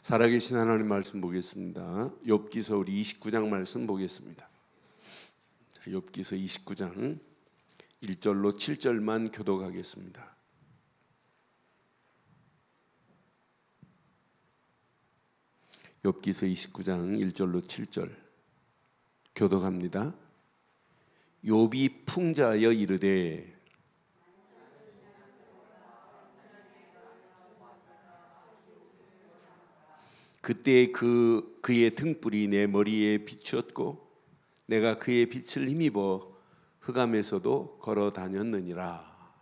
살아계신 하나님 말씀 보겠습니다. 욥기서 우리 29장 말씀 보겠습니다. 욥기서 29장 1절로 7절만 교독하겠습니다. 욥기서 29장 1절로 7절 교독합니다. 욥이 풍자하여 이르되 그때 그의 등불이 내 머리에 비추었고 내가 그의 빛을 힘입어 흑암에서도 걸어 다녔느니라.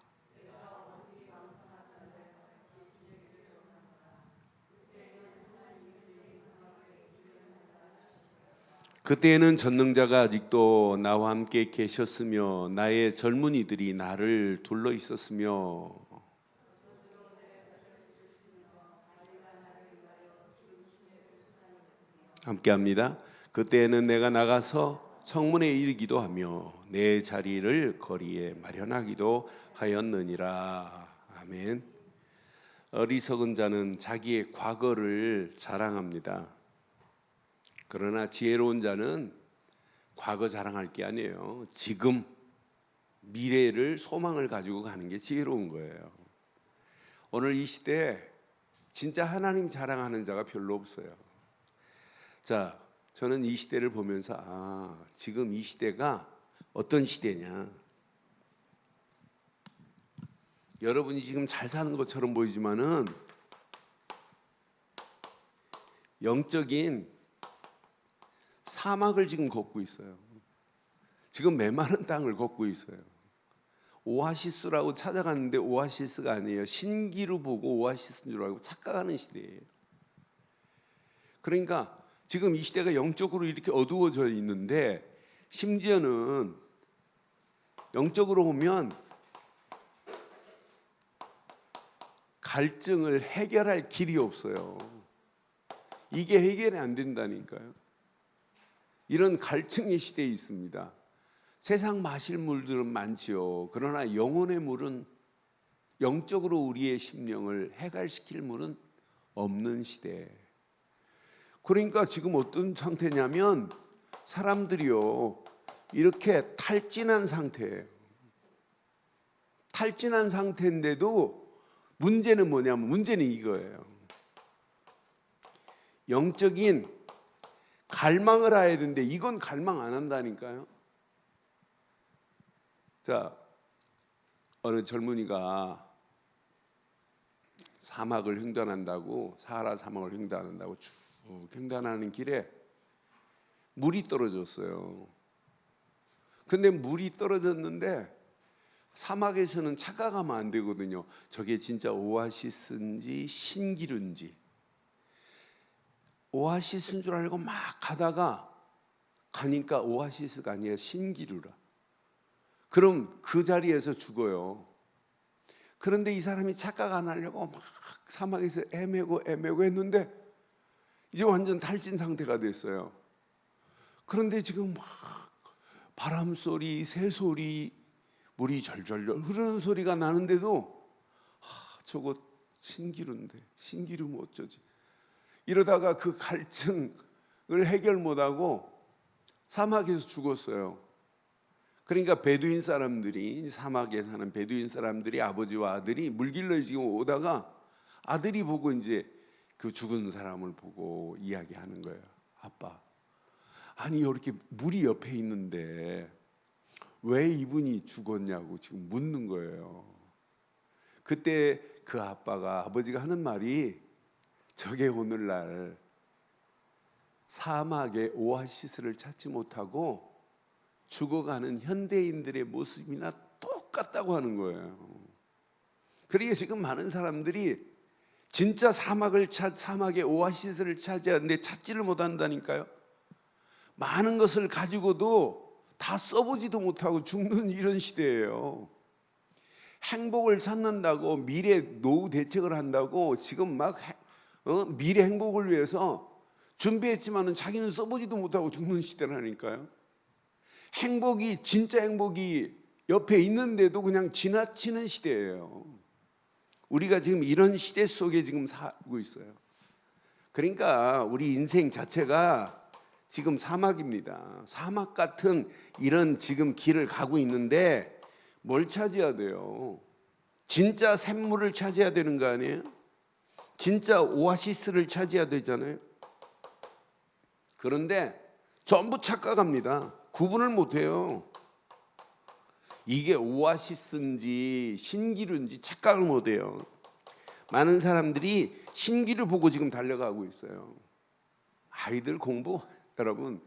그때에는 전능자가 아직도 나와 함께 계셨으며 나의 젊은이들이 나를 둘러 있었으며 함께합니다. 그때에는 내가 나가서 성문에 이르기도 하며 내 자리를 거리에 마련하기도 하였느니라. 아멘. 어리석은 자는 자기의 과거를 자랑합니다. 그러나 지혜로운 자는 과거 자랑할 게 아니에요. 지금 미래를 소망을 가지고 가는 게 지혜로운 거예요. 오늘 이 시대에 진짜 하나님 자랑하는 자가 별로 없어요. 자, 저는 이 시대를 보면서 지금 이 시대가 어떤 시대냐. 여러분이 지금 잘 사는 것처럼 보이지만은 영적인 사막을 지금 걷고 있어요. 지금 메마른 땅을 걷고 있어요. 오아시스라고 찾아갔는데 오아시스가 아니에요. 신기루 보고 오아시스인 줄 알고 착각하는 시대예요. 그러니까 지금 이 시대가 영적으로 이렇게 어두워져 있는데 심지어는 영적으로 보면 갈증을 해결할 길이 없어요. 이게 해결이 안 된다니까요. 이런 갈증의 시대에 있습니다. 세상 마실 물들은 많지요. 그러나 영혼의 물은, 영적으로 우리의 심령을 해갈시킬 물은 없는 시대. 그러니까 지금 어떤 상태냐면 사람들이요 이렇게 탈진한 상태예요. 탈진한 상태인데도 문제는 뭐냐면 문제는 이거예요. 영적인 갈망을 해야 되는데 이건 갈망 안 한다니까요. 자, 어느 젊은이가 사막을 횡단한다고, 사하라 사막을 횡단한다고 쭉 횡단하는 길에 물이 떨어졌어요. 근데 물이 떨어졌는데 사막에서는 착각하면 안 되거든요. 저게 진짜 오아시스인지 신기루인지. 오아시스인 줄 알고 막 가니까 오아시스가 아니라 신기루라. 그럼 그 자리에서 죽어요. 그런데 이 사람이 착각 안 하려고 막 사막에서 애매고 했는데 이제 완전 탈진 상태가 됐어요. 그런데 지금 막 바람 소리, 새 소리, 물이 절절 흐르는 소리가 나는데도 저거 신기루인데 신기루면 어쩌지? 이러다가 그 갈증을 해결 못하고 사막에서 죽었어요. 그러니까 베두인 사람들이, 사막에 사는 베두인 사람들이 아버지와 아들이 물길로 지금 오다가 아들이 보고 이제 그 죽은 사람을 보고 이야기하는 거예요. 아빠, 아니 이렇게 물이 옆에 있는데 왜 이분이 죽었냐고 지금 묻는 거예요. 그때 그 아버지가 하는 말이 저게 오늘날 사막의 오아시스를 찾지 못하고 죽어가는 현대인들의 모습이나 똑같다고 하는 거예요. 그러니까 지금 많은 사람들이 진짜 사막의 오아시스를 찾았는데 찾지를 못한다니까요. 많은 것을 가지고도 다 써보지도 못하고 죽는 이런 시대예요. 행복을 찾는다고 미래 노후 대책을 한다고 지금 막 미래 행복을 위해서 준비했지만은 자기는 써보지도 못하고 죽는 시대라니까요. 진짜 행복이 옆에 있는데도 그냥 지나치는 시대예요. 우리가 지금 이런 시대 속에 지금 살고 있어요. 그러니까 우리 인생 자체가 지금 사막입니다. 사막 같은 이런 지금 길을 가고 있는데 뭘 찾아야 돼요? 진짜 샘물을 찾아야 되는 거 아니에요? 진짜 오아시스를 찾아야 되잖아요. 그런데 전부 착각합니다. 구분을 못해요. 이게 오아시스인지 신기루인지 착각을 못해요. 많은 사람들이 신기루 보고 지금 달려가고 있어요. 아이들 공부 여러분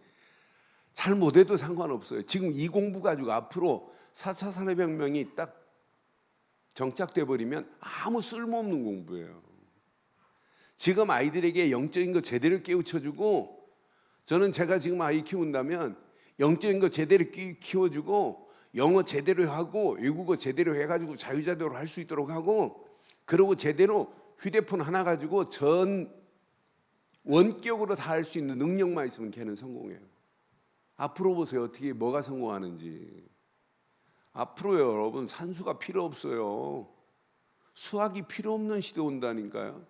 잘 못해도 상관없어요. 지금 이 공부 가지고 앞으로 4차 산업혁명이 딱 정착돼 버리면 아무 쓸모없는 공부예요. 지금 아이들에게 영적인 거 제대로 깨우쳐주고, 저는 제가 지금 아이 키운다면 영적인 거 제대로 키워주고 영어 제대로 하고 외국어 제대로 해가지고 자유자재로 할 수 있도록 하고, 그리고 제대로 휴대폰 하나 가지고 전 원격으로 다 할 수 있는 능력만 있으면 걔는 성공해요. 앞으로 보세요. 어떻게 뭐가 성공하는지. 앞으로 여러분 산수가 필요 없어요. 수학이 필요 없는 시대 온다니까요.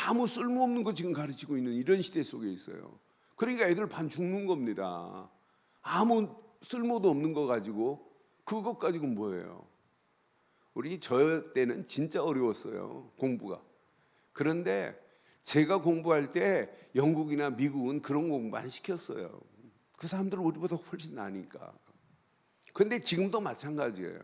아무 쓸모없는 거 지금 가르치고 있는 이런 시대 속에 있어요. 그러니까 애들 반 죽는 겁니다. 아무 쓸모도 없는 거 가지고. 그것 가지고 뭐예요? 저 때는 진짜 어려웠어요, 공부가. 그런데 제가 공부할 때 영국이나 미국은 그런 공부 안 시켰어요. 그 사람들은 우리보다 훨씬 나니까. 그런데 지금도 마찬가지예요.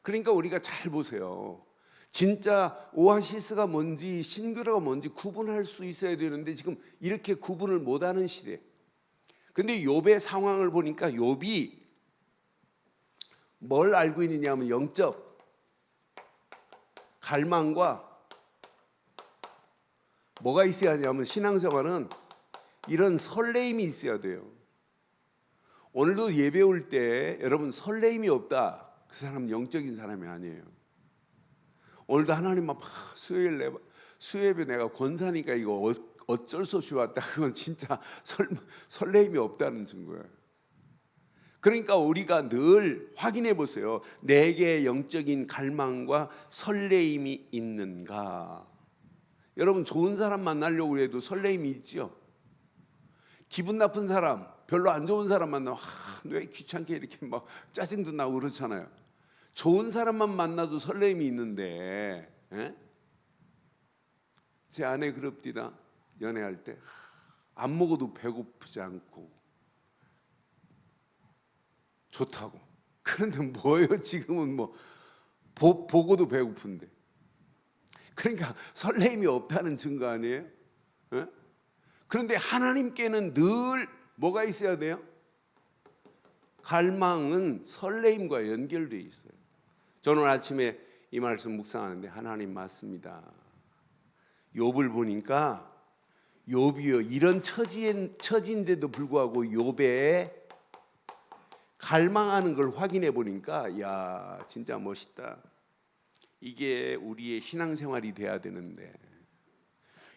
그러니까 우리가 잘 보세요. 진짜 오아시스가 뭔지 신기루가 뭔지 구분할 수 있어야 되는데 지금 이렇게 구분을 못하는 시대. 근데 욥의 상황을 보니까 욥이 뭘 알고 있느냐 하면 영적 갈망과 뭐가 있어야 하냐면 신앙생활은 이런 설레임이 있어야 돼요. 오늘도 예배 올 때 여러분 설레임이 없다, 그 사람은 영적인 사람이 아니에요. 오늘도 하나님 막 수요일에 내가 권사니까 이거 어쩔 수 없이 왔다, 그건 진짜 설레임이 없다는 증거예요. 그러니까 우리가 늘 확인해 보세요. 내게 영적인 갈망과 설레임이 있는가. 여러분 좋은 사람 만나려고 해도 설레임이 있죠. 기분 나쁜 사람, 별로 안 좋은 사람 만나면 왜 귀찮게 이렇게 막 짜증도 나고 그렇잖아요. 좋은 사람만 만나도 설레임이 있는데, 제 아내 그럽디다. 연애할 때 안 먹어도 배고프지 않고 좋다고. 그런데 뭐예요? 지금은 뭐 보고도 배고픈데. 그러니까 설레임이 없다는 증거 아니에요? 그런데 하나님께는 늘 뭐가 있어야 돼요? 갈망은 설레임과 연결되어 있어요. 저는 아침에 이 말씀 묵상하는데 하나님 맞습니다. 욥을 보니까 욥이요, 이런 처지인데도 불구하고 욥의 갈망하는 걸 확인해 보니까 야 진짜 멋있다. 이게 우리의 신앙생활이 돼야 되는데,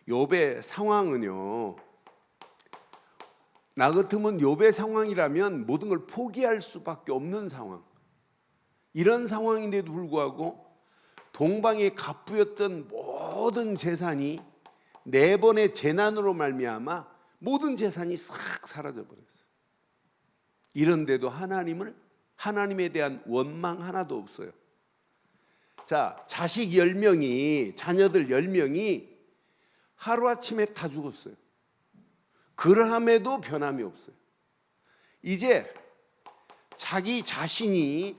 욥의 상황은요, 나 같으면 욥의 상황이라면 모든 걸 포기할 수밖에 없는 상황. 이런 상황인데도 불구하고 동방에 갑부였던 모든 재산이 4번의 재난으로 말미암아 모든 재산이 싹 사라져 버렸어요. 이런데도 하나님에 대한 원망 하나도 없어요. 자, 자식 10명이, 자녀들 10명이 하루아침에 다 죽었어요. 그러함에도 변함이 없어요. 이제 자기 자신이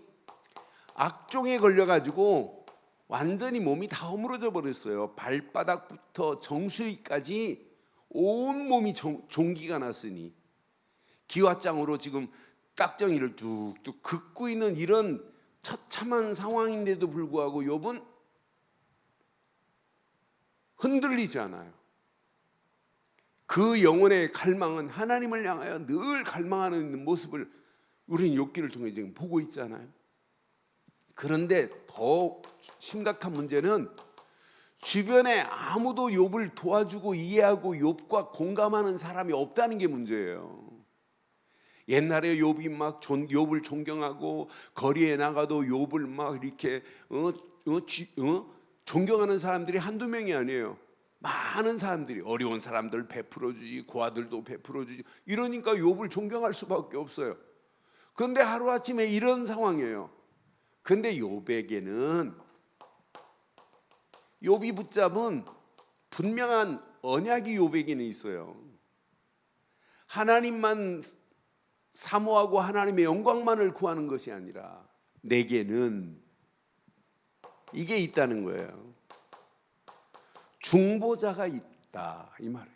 악종에 걸려가지고 완전히 몸이 다 허물어져 버렸어요. 발바닥부터 정수리까지 온 몸이 종기가 났으니 기와장으로 지금 깍정이를 뚝뚝 긋고 있는 이런 처참한 상황인데도 불구하고 욥은 흔들리지 않아요. 그 영혼의 갈망은 하나님을 향하여 늘 갈망하는 모습을 우리는 욥기를 통해 지금 보고 있잖아요. 그런데 더 심각한 문제는 주변에 아무도 욥을 도와주고 이해하고 욥과 공감하는 사람이 없다는 게 문제예요. 옛날에 욥이 막 욥을 존경하고 거리에 나가도 욥을 막 이렇게 존경하는 사람들이 한두 명이 아니에요. 많은 사람들이 어려운 사람들 베풀어 주지, 고아들도 베풀어 주지, 이러니까 욥을 존경할 수밖에 없어요. 그런데 하루아침에 이런 상황이에요. 근데 욥에게는, 욥이 붙잡은 분명한 언약이 욥에게는 있어요. 하나님만 사모하고 하나님의 영광만을 구하는 것이 아니라 내게는 이게 있다는 거예요. 중보자가 있다, 이 말이에요.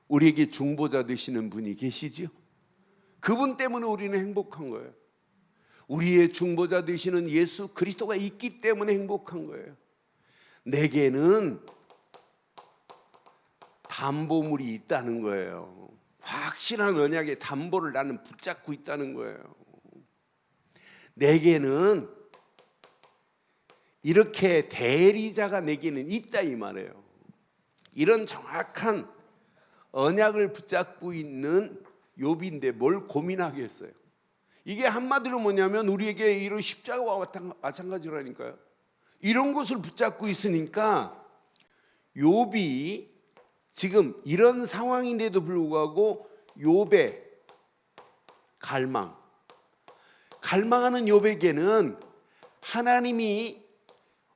우리에게 중보자 되시는 분이 계시죠. 그분 때문에 우리는 행복한 거예요. 우리의 중보자 되시는 예수 그리스도가 있기 때문에 행복한 거예요. 내게는 담보물이 있다는 거예요. 확실한 언약의 담보를 나는 붙잡고 있다는 거예요. 내게는 이렇게 대리자가 내게는 있다, 이 말이에요. 이런 정확한 언약을 붙잡고 있는 욥인데 뭘 고민하겠어요? 이게 한마디로 뭐냐면 우리에게 이런 십자가와 마찬가지라니까요. 이런 것을 붙잡고 있으니까 욥이 지금 이런 상황인데도 불구하고 욥의 갈망하는 욥에게는 하나님이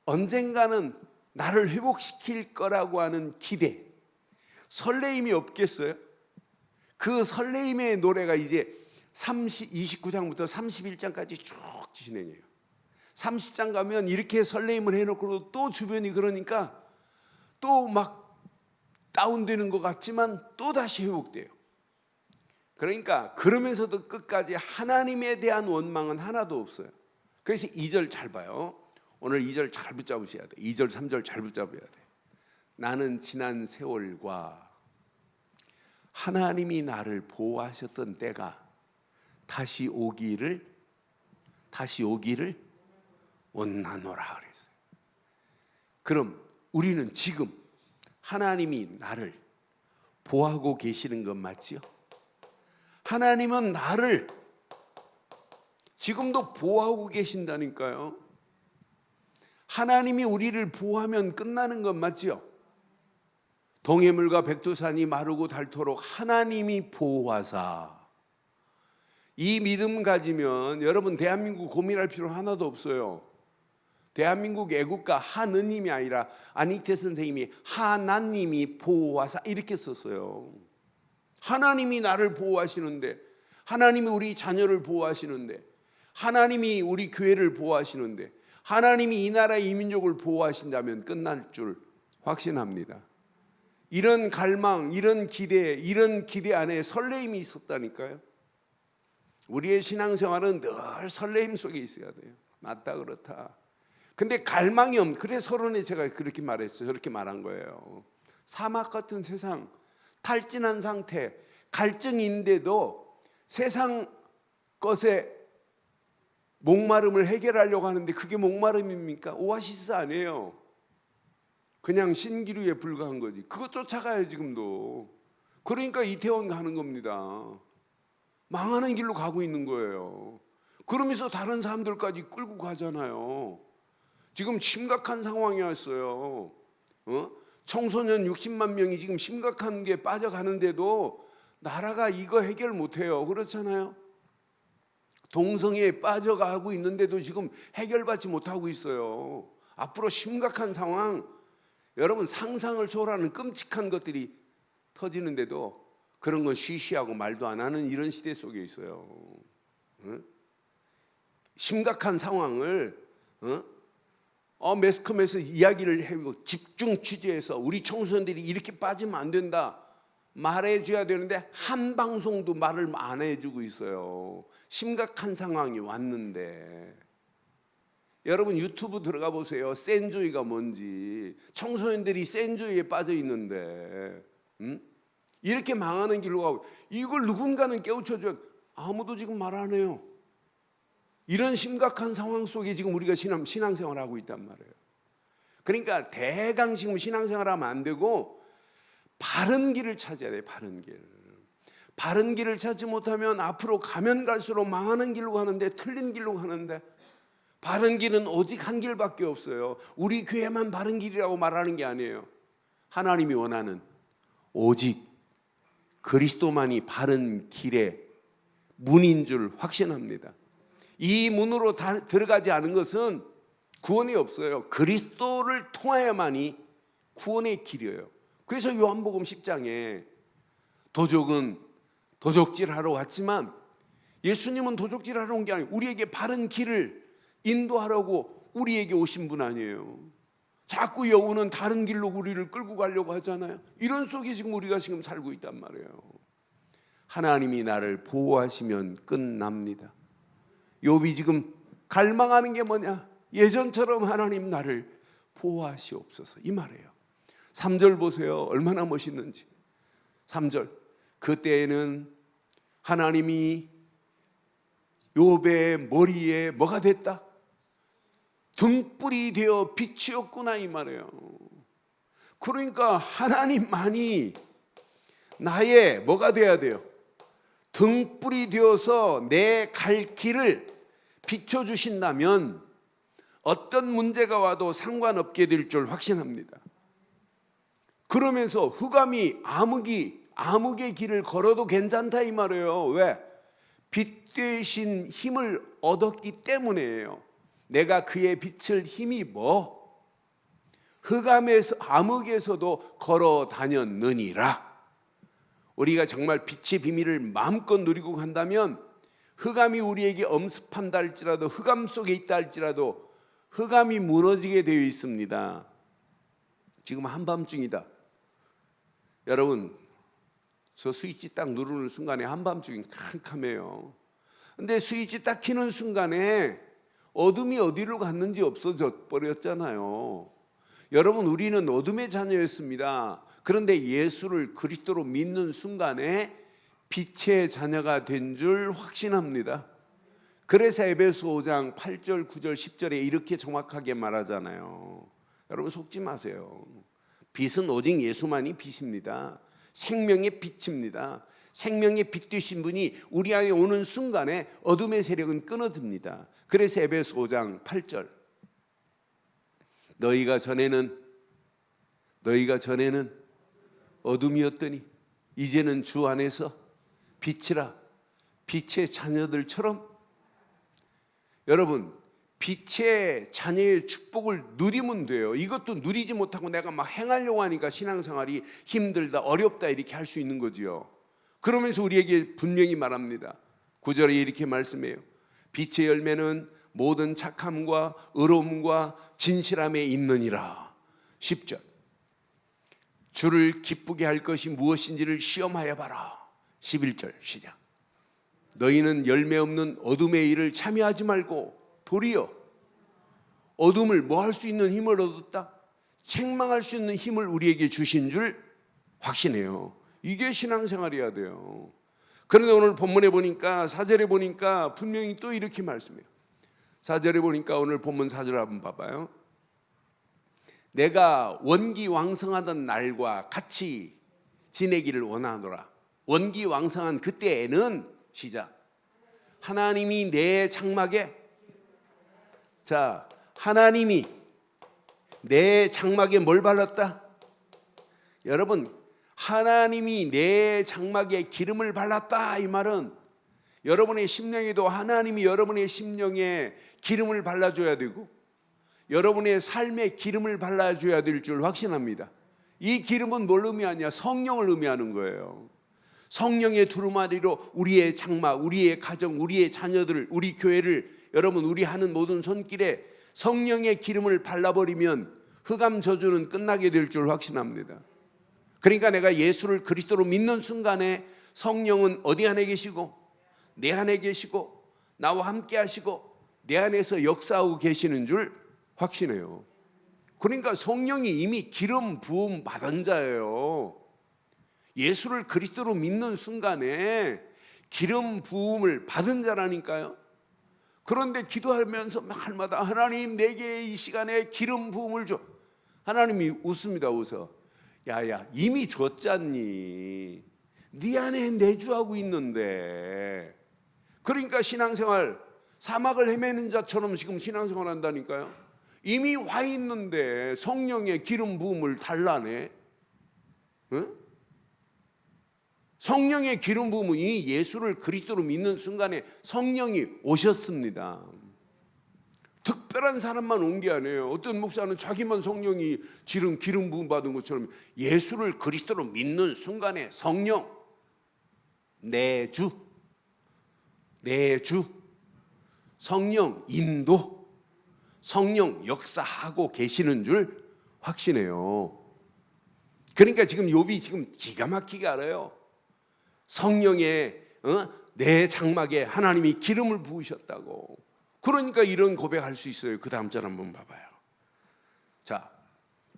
언젠가는 나를 회복시킬 거라고 하는 기대, 설레임이 없겠어요? 그 설레임의 노래가 이제 29장부터 31장까지 쭉 진행해요. 30장 가면 이렇게 설레임을 해놓고 또 주변이 그러니까 또 막 다운되는 것 같지만 또 다시 회복돼요. 그러니까 그러면서도 끝까지 하나님에 대한 원망은 하나도 없어요. 그래서 2절 잘 봐요. 오늘 2절 잘 붙잡으셔야 돼. 2절 3절 잘 붙잡아야 돼. 나는 지난 세월과 하나님이 나를 보호하셨던 때가 다시 오기를 원하노라 그랬어요. 그럼 우리는 지금 하나님이 나를 보호하고 계시는 건 맞지요? 하나님은 나를 지금도 보호하고 계신다니까요. 하나님이 우리를 보호하면 끝나는 건 맞지요? 동해물과 백두산이 마르고 닳도록 하나님이 보호하사, 이 믿음 가지면 여러분 대한민국 고민할 필요 하나도 없어요. 대한민국 애국가 하느님이 아니라 안익태 선생님이 하나님이 보호하사 이렇게 썼어요. 하나님이 나를 보호하시는데, 하나님이 우리 자녀를 보호하시는데, 하나님이 우리 교회를 보호하시는데, 하나님이 이 나라 이 민족을 보호하신다면 끝날 줄 확신합니다. 이런 갈망, 이런 기대 안에 설레임이 있었다니까요. 우리의 신앙생활은 늘 설레임 속에 있어야 돼요. 맞다 그렇다. 근데 갈망이 없는, 그래 서론에 제가 그렇게 말했어요. 저렇게 말한 거예요. 사막 같은 세상, 탈진한 상태, 갈증인데도 세상 것에 목마름을 해결하려고 하는데 그게 목마름입니까? 오아시스 아니에요. 그냥 신기루에 불과한 거지. 그거 쫓아가요 지금도. 그러니까 이태원 가는 겁니다. 망하는 길로 가고 있는 거예요. 그러면서 다른 사람들까지 끌고 가잖아요. 지금 심각한 상황이 왔어요. 청소년 60만 명이 지금 심각한 게 빠져가는데도 나라가 이거 해결 못해요. 그렇잖아요. 동성애에 빠져가고 있는데도 지금 해결받지 못하고 있어요. 앞으로 심각한 상황, 여러분 상상을 초월하는 끔찍한 것들이 터지는데도 그런 건 쉬쉬하고 말도 안 하는 이런 시대 속에 있어요. 심각한 상황을 매스컴에서 이야기를 해고 집중 취재해서 우리 청소년들이 이렇게 빠지면 안 된다 말해줘야 되는데 한 방송도 말을 안 해주고 있어요. 심각한 상황이 왔는데. 여러분 유튜브 들어가 보세요. 센조이가 뭔지. 청소년들이 센조이에 빠져 있는데 이렇게 망하는 길로 가고, 이걸 누군가는 깨우쳐줘야. 아무도 지금 말 안 해요. 이런 심각한 상황 속에 지금 우리가 신앙생활을 하고 있단 말이에요. 그러니까 대강 지금 신앙생활하면 안 되고 바른 길을 찾아야 돼요. 바른 길을 찾지 못하면 앞으로 가면 갈수록 망하는 길로 가는데, 틀린 길로 가는데, 바른 길은 오직 한 길밖에 없어요. 우리 교회만 바른 길이라고 말하는 게 아니에요. 하나님이 원하는 오직 그리스도만이 바른 길의 문인 줄 확신합니다. 이 문으로 들어가지 않은 것은 구원이 없어요. 그리스도를 통하여만이 구원의 길이에요. 그래서 요한복음 10장에 도적은 도적질하러 왔지만 예수님은 도적질하러 온 게 아니고 우리에게 바른 길을 인도하라고 우리에게 오신 분 아니에요. 자꾸 여우는 다른 길로 우리를 끌고 가려고 하잖아요. 이런 속에 지금 우리가 지금 살고 있단 말이에요. 하나님이 나를 보호하시면 끝납니다. 욥이 지금 갈망하는 게 뭐냐? 예전처럼 하나님 나를 보호하시옵소서, 이 말이에요. 3절 보세요. 얼마나 멋있는지. 3절, 그때에는 하나님이 욥의 머리에 뭐가 됐다? 등불이 되어 빛이었구나, 이 말이에요. 그러니까 하나님만이 나의 뭐가 돼야 돼요? 등불이 되어서 내 갈 길을 비춰주신다면 어떤 문제가 와도 상관없게 될 줄 확신합니다. 그러면서 흑암이 암흑의 길을 걸어도 괜찮다, 이 말이에요. 왜? 빛 대신 힘을 얻었기 때문이에요. 내가 그의 빛을 힘이 흑암에서 암흑에서도 걸어 다녔느니라. 우리가 정말 빛의 비밀을 마음껏 누리고 간다면 흑암이 우리에게 엄습한다 할지라도, 흑암 속에 있다 할지라도 흑암이 무너지게 되어 있습니다. 지금 한밤중이다. 여러분, 저 스위치 딱 누르는 순간에 한밤중이 캄캄해요. 근데 스위치 딱 켜는 순간에 어둠이 어디로 갔는지 없어져 버렸잖아요. 여러분, 우리는 어둠의 자녀였습니다. 그런데 예수를 그리스도로 믿는 순간에 빛의 자녀가 된 줄 확신합니다. 그래서 에베소 5장 8절, 9절, 10절에 이렇게 정확하게 말하잖아요. 여러분, 속지 마세요. 빛은 오직 예수만이 빛입니다. 생명의 빛입니다. 생명의 빛 되신 분이 우리 안에 오는 순간에 어둠의 세력은 끊어집니다. 그래서 에베소 5장 8절, 너희가 전에는 어둠이었더니 이제는 주 안에서 빛이라. 빛의 자녀들처럼. 여러분, 빛의 자녀의 축복을 누리면 돼요. 이것도 누리지 못하고 내가 막 행하려고 하니까 신앙생활이 힘들다, 어렵다 이렇게 할 수 있는 거지요. 그러면서 우리에게 분명히 말합니다. 9절에 이렇게 말씀해요. 빛의 열매는 모든 착함과 의로움과 진실함에 있느니라. 10절, 주를 기쁘게 할 것이 무엇인지를 시험하여 봐라. 11절 시작, 너희는 열매 없는 어둠의 일을 참여하지 말고 도리어 어둠을 뭐 할 수 있는 힘을 얻었다? 책망할 수 있는 힘을 우리에게 주신 줄 확신해요. 이게 신앙생활이어야 돼요. 그런데 오늘 본문에 보니까, 4절에 보니까 분명히 또 이렇게 말씀해요. 4절에 보니까 오늘 본문 4절 한번 봐봐요. 내가 원기왕성하던 날과 같이 지내기를 원하노라. 원기왕성한 그때에는 시작, 하나님이 내 장막에, 자, 하나님이 내 장막에 뭘 발랐다? 여러분, 하나님이 내 장막에 기름을 발랐다, 이 말은 여러분의 심령에도 하나님이 여러분의 심령에 기름을 발라줘야 되고 여러분의 삶에 기름을 발라줘야 될 줄 확신합니다. 이 기름은 뭘 의미하냐? 성령을 의미하는 거예요. 성령의 두루마리로 우리의 장막, 우리의 가정, 우리의 자녀들, 우리 교회를, 여러분, 우리 하는 모든 손길에 성령의 기름을 발라버리면 흑암 저주는 끝나게 될 줄 확신합니다. 그러니까 내가 예수를 그리스도로 믿는 순간에 성령은 어디 안에 계시고, 내 안에 계시고, 나와 함께 하시고, 내 안에서 역사하고 계시는 줄 확신해요. 그러니까 성령이 이미 기름 부음 받은 자예요. 예수를 그리스도로 믿는 순간에 기름 부음을 받은 자라니까요. 그런데 기도하면서 날마다 하나님 내게 이 시간에 기름 부음을 줘. 하나님이 웃습니다. 웃어. 야야, 이미 줬잖니. 네 안에 내주하고 있는데. 그러니까 신앙생활, 사막을 헤매는 자처럼 지금 신앙생활 한다니까요. 이미 와 있는데 성령의 기름 부음을 달라네. 응? 성령의 기름 부음이 예수를 그리스도로 믿는 순간에 성령이 오셨습니다. 특별한 사람만 온 게 아니에요. 어떤 목사는 자기만 성령이 기름 부음 받은 것처럼 예수를 그리스도로 믿는 순간에 성령 내주 성령 인도 성령 역사하고 계시는 줄 확신해요. 그러니까 지금 욥이 지금 기가 막히게 알아요. 성령의 내 장막에 하나님이 기름을 부으셨다고. 그러니까 이런 고백할 수 있어요. 그 다음 절 한번 봐봐요. 자,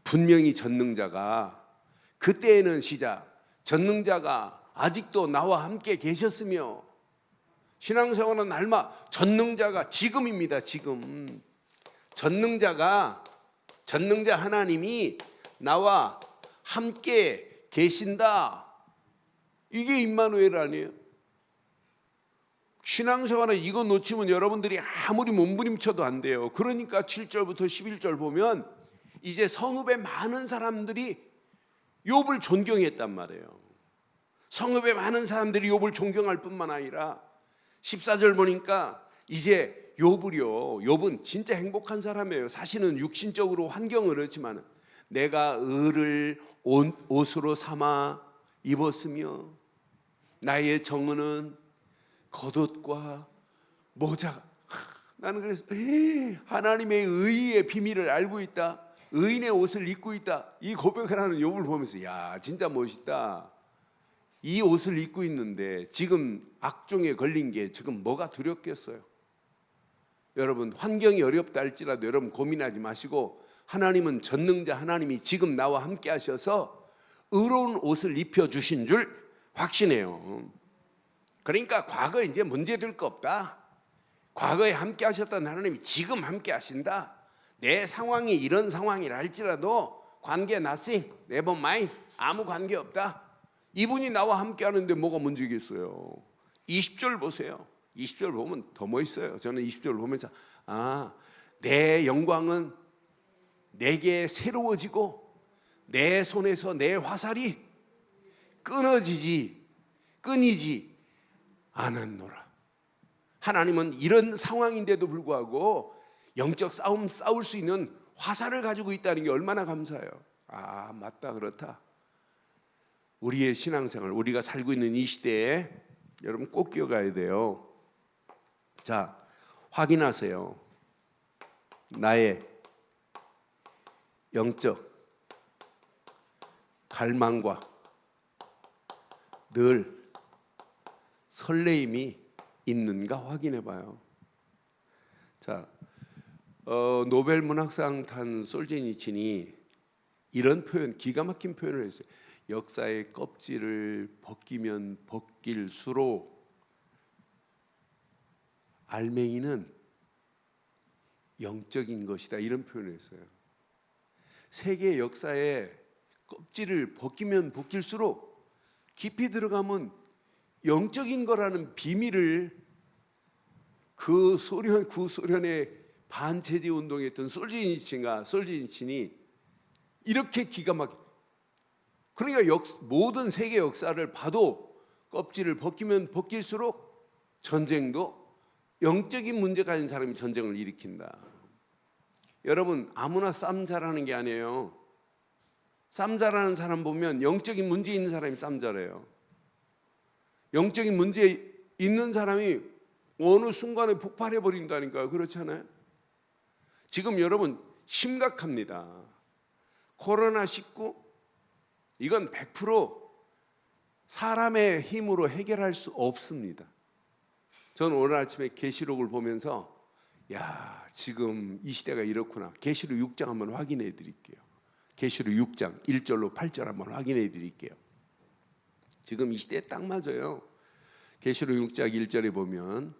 분명히 전능자가 그때에는 시작 전능자가 아직도 나와 함께 계셨으며 신앙생활은 날마 전능자가 지금입니다. 지금 전능자 하나님이 나와 함께 계신다. 이게 임마누엘 아니에요? 신앙생활은 이거 놓치면 여러분들이 아무리 몸부림쳐도 안 돼요. 그러니까 7절부터 11절 보면 이제 성읍의 많은 사람들이 욥을 존경했단 말이에요. 성읍의 많은 사람들이 욥을 존경할 뿐만 아니라 14절 보니까 이제 욥은 진짜 행복한 사람이에요. 사실은 육신적으로 환경은 그렇지만 내가 을을 옷으로 삼아 입었으며 나의 정은은 겉옷과 모자. 나는 그래서 하나님의 의의 비밀을 알고 있다. 의인의 옷을 입고 있다. 이 고백을 하는 욥을 보면서 야 진짜 멋있다. 이 옷을 입고 있는데 지금 악종에 걸린 게 지금 뭐가 두렵겠어요? 여러분 환경이 어렵다 할지라도 여러분 고민하지 마시고 하나님은 전능자 하나님이 지금 나와 함께 하셔서 의로운 옷을 입혀주신 줄 확신해요. 그러니까 과거에 이제 문제될 거 없다. 과거에 함께 하셨던 하나님이 지금 함께 하신다. 내 상황이 이런 상황이라 할지라도 관계 nothing, never mind, 아무 관계 없다. 이분이 나와 함께 하는데 뭐가 문제겠어요? 20절 보세요. 20절 보면 더 멋있어요. 저는 20절 보면서 내 영광은 내게 새로워지고 내 손에서 내 화살이 끊이지 않았노라. 하나님은 이런 상황인데도 불구하고 영적 싸움 싸울 수 있는 화살을 가지고 있다는 게 얼마나 감사해요. 맞다 그렇다. 우리의 신앙생활 우리가 살고 있는 이 시대에 여러분 꼭 기억해야 돼요. 자, 확인하세요. 나의 영적 갈망과 늘 설레임이 있는가 확인해 봐요. 자, 노벨 문학상 탄 솔제니친이 이런 표현, 기가 막힌 표현을 했어요. 역사의 껍질을 벗기면 벗길수록 알맹이는 영적인 것이다. 이런 표현을 했어요. 세계 역사의 껍질을 벗기면 벗길수록 깊이 들어가면 영적인 거라는 비밀을 그 소련의 반체제 운동했던 솔제니친이 이렇게 기가 막혀. 그러니까 모든 세계 역사를 봐도 껍질을 벗기면 벗길수록 전쟁도 영적인 문제 가진 사람이 전쟁을 일으킨다. 여러분 아무나 싸움 잘하는 게 아니에요. 싸움 잘하는 사람 보면 영적인 문제 있는 사람이 싸움 잘해요. 영적인 문제 있는 사람이 어느 순간에 폭발해 버린다니까요. 그렇잖아요. 지금 여러분 심각합니다. 코로나19 이건 100% 사람의 힘으로 해결할 수 없습니다. 저는 오늘 아침에 계시록을 보면서 지금 이 시대가 이렇구나. 계시록 6장 한번 확인해 드릴게요. 계시록 6장 1절로 8절 한번 확인해 드릴게요. 지금 이 시대에 딱 맞아요. 계시록 6장 1절에 보면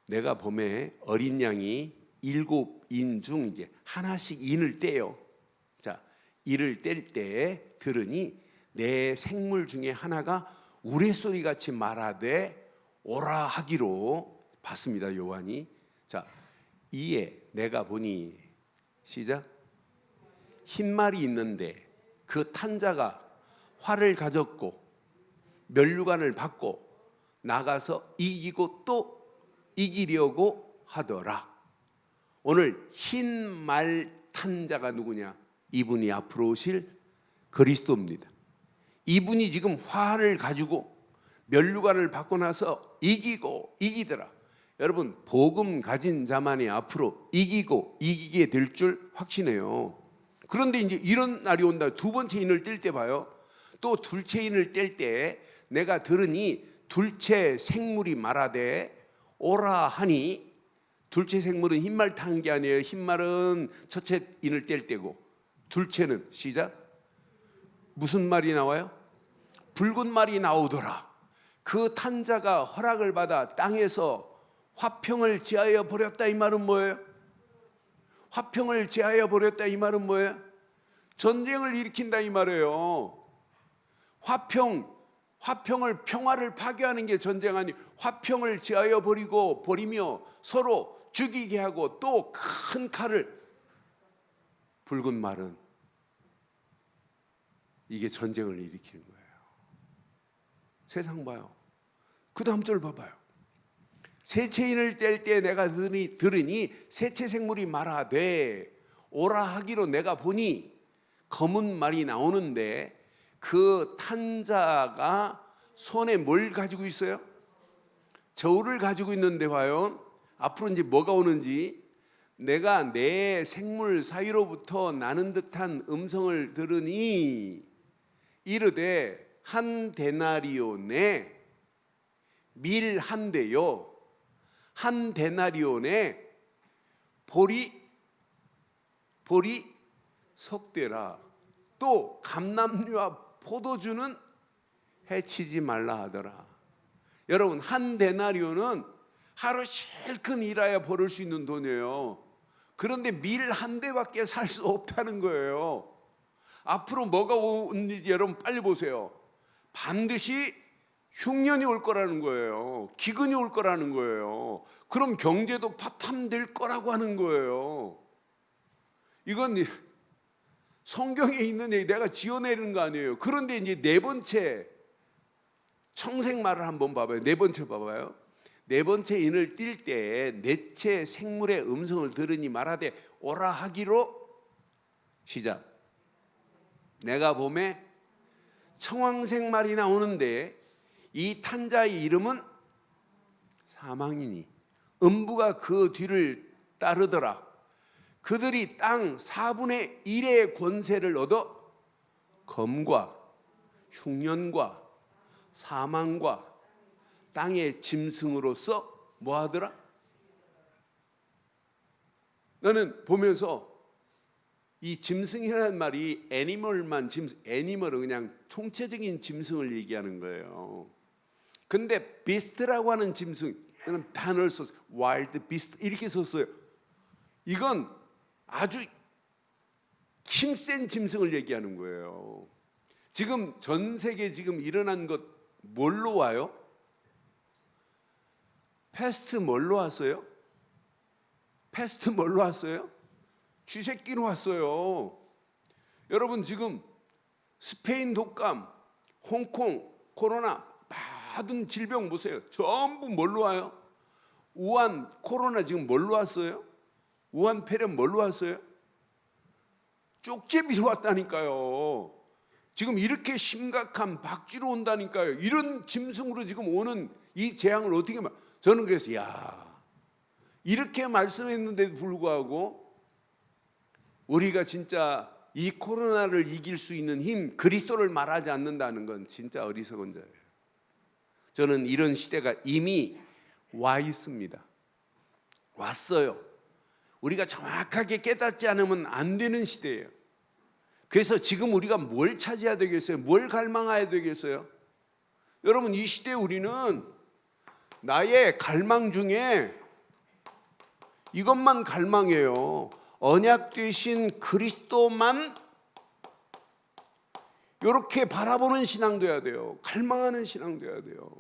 내가 봄에 어린 양이 7인 중 이제 하나씩 인을 떼요. 이를 뗄 때 들으니 내 생물 중에 하나가 우레소리같이 말하되 오라 하기로 봤습니다. 요한이. 이에 내가 보니 시작 흰 말이 있는데 그 탄자가 활을 가졌고 면류관을 받고 나가서 이기고 또 이기려고 하더라. 오늘 흰 말 탄자가 누구냐? 이분이 앞으로 오실 그리스도입니다. 이분이 지금 활을 가지고 면류관을 받고 나서 이기고 이기더라. 여러분, 복음 가진 자만이 앞으로 이기고 이기게 될 줄 확신해요. 그런데 이제 이런 날이 온다. 두 번째 인을 뗄 때 봐요. 또 둘째 인을 뗄 때 내가 들으니 둘째 생물이 말하되 오라 하니, 둘째 생물은 흰말 탄 게 아니에요. 흰말은 첫째 인을 뗄 때고, 둘째는 시작. 무슨 말이 나와요? 붉은 말이 나오더라. 그 탄자가 허락을 받아 땅에서 화평을 제하여 버렸다. 이 말은 뭐예요? 화평을 제하여 버렸다. 이 말은 뭐예요? 전쟁을 일으킨다 이 말이에요. 화평을, 평화를 파괴하는 게 전쟁 아니, 화평을 제하여 버리며 서로 죽이게 하고 또 큰 칼을, 붉은 말은 이게 전쟁을 일으키는 거예요. 세상 봐요. 그 다음 절 봐봐요. 셋째 인을 뗄 때 내가 들으니 셋째 생물이 말하되 오라 하기로 내가 보니, 검은 말이 나오는데 그 탄자가 손에 뭘 가지고 있어요? 저울을 가지고 있는데 봐요. 앞으로 이제 뭐가 오는지, 내가 내 생물 사이로부터 나는 듯한 음성을 들으니 이르되 한 데나리온에 밀 한 대요, 한 데나리온에 보리 석대라. 또 감람류와 포도주는 해치지 말라 하더라. 여러분, 한 데나리온은 하루 실컷 일해야 벌을 수 있는 돈이에요. 그런데 밀 한 대밖에 살 수 없다는 거예요. 앞으로 뭐가 오는지 여러분 빨리 보세요. 반드시 흉년이 올 거라는 거예요. 기근이 올 거라는 거예요. 그럼 경제도 파탄될 거라고 하는 거예요. 이건 성경에 있는 얘기, 내가 지어내는 거 아니에요. 그런데 이제 네 번째 청생말을 한번 봐봐요. 네 번째 봐봐요. 네 번째 인을 띌 때 넷째 생물의 음성을 들으니 말하되 오라 하기로, 시작. 내가 봄에 청황색 말이 나오는데 이 탄자의 이름은 사망이니 음부가 그 뒤를 따르더라. 그들이 땅 4분의 1의 권세를 얻어 검과 흉년과 사망과 땅의 짐승으로서 뭐 하더라? 나는 보면서 이 짐승이라는 말이 애니멀은 그냥 총체적인 짐승을 얘기하는 거예요. 근데 비스트라고 하는 짐승, 이런 단어를 썼어요. 와일드 비스트 이렇게 썼어요. 이건 아주 힘센 짐승을 얘기하는 거예요. 지금 전 세계 지금 일어난 것 뭘로 와요? 패스트 뭘로 왔어요? 패스트 뭘로 왔어요? 쥐새끼로 왔어요. 여러분, 지금 스페인 독감, 홍콩 코로나, 모든 질병 보세요. 전부 뭘로 와요? 우한 코로나 지금 뭘로 왔어요? 우한 폐렴 뭘로 왔어요? 쪽제비로 왔다니까요. 지금 이렇게 심각한 박쥐로 온다니까요. 이런 짐승으로 지금 오는 이 재앙을 어떻게 저는 그래서 이렇게 말씀했는데도 불구하고 우리가 진짜 이 코로나를 이길 수 있는 힘, 그리스도를 말하지 않는다는 건 진짜 어리석은 자예요. 저는 이런 시대가 이미 와 있습니다. 왔어요. 우리가 정확하게 깨닫지 않으면 안 되는 시대예요. 그래서 지금 우리가 뭘 차지해야 되겠어요? 뭘 갈망해야 되겠어요? 여러분, 이 시대에 우리는 나의 갈망 중에 이것만 갈망해요. 언약 되신 그리스도만 이렇게 바라보는 신앙 돼야 돼요. 갈망하는 신앙 돼야 돼요.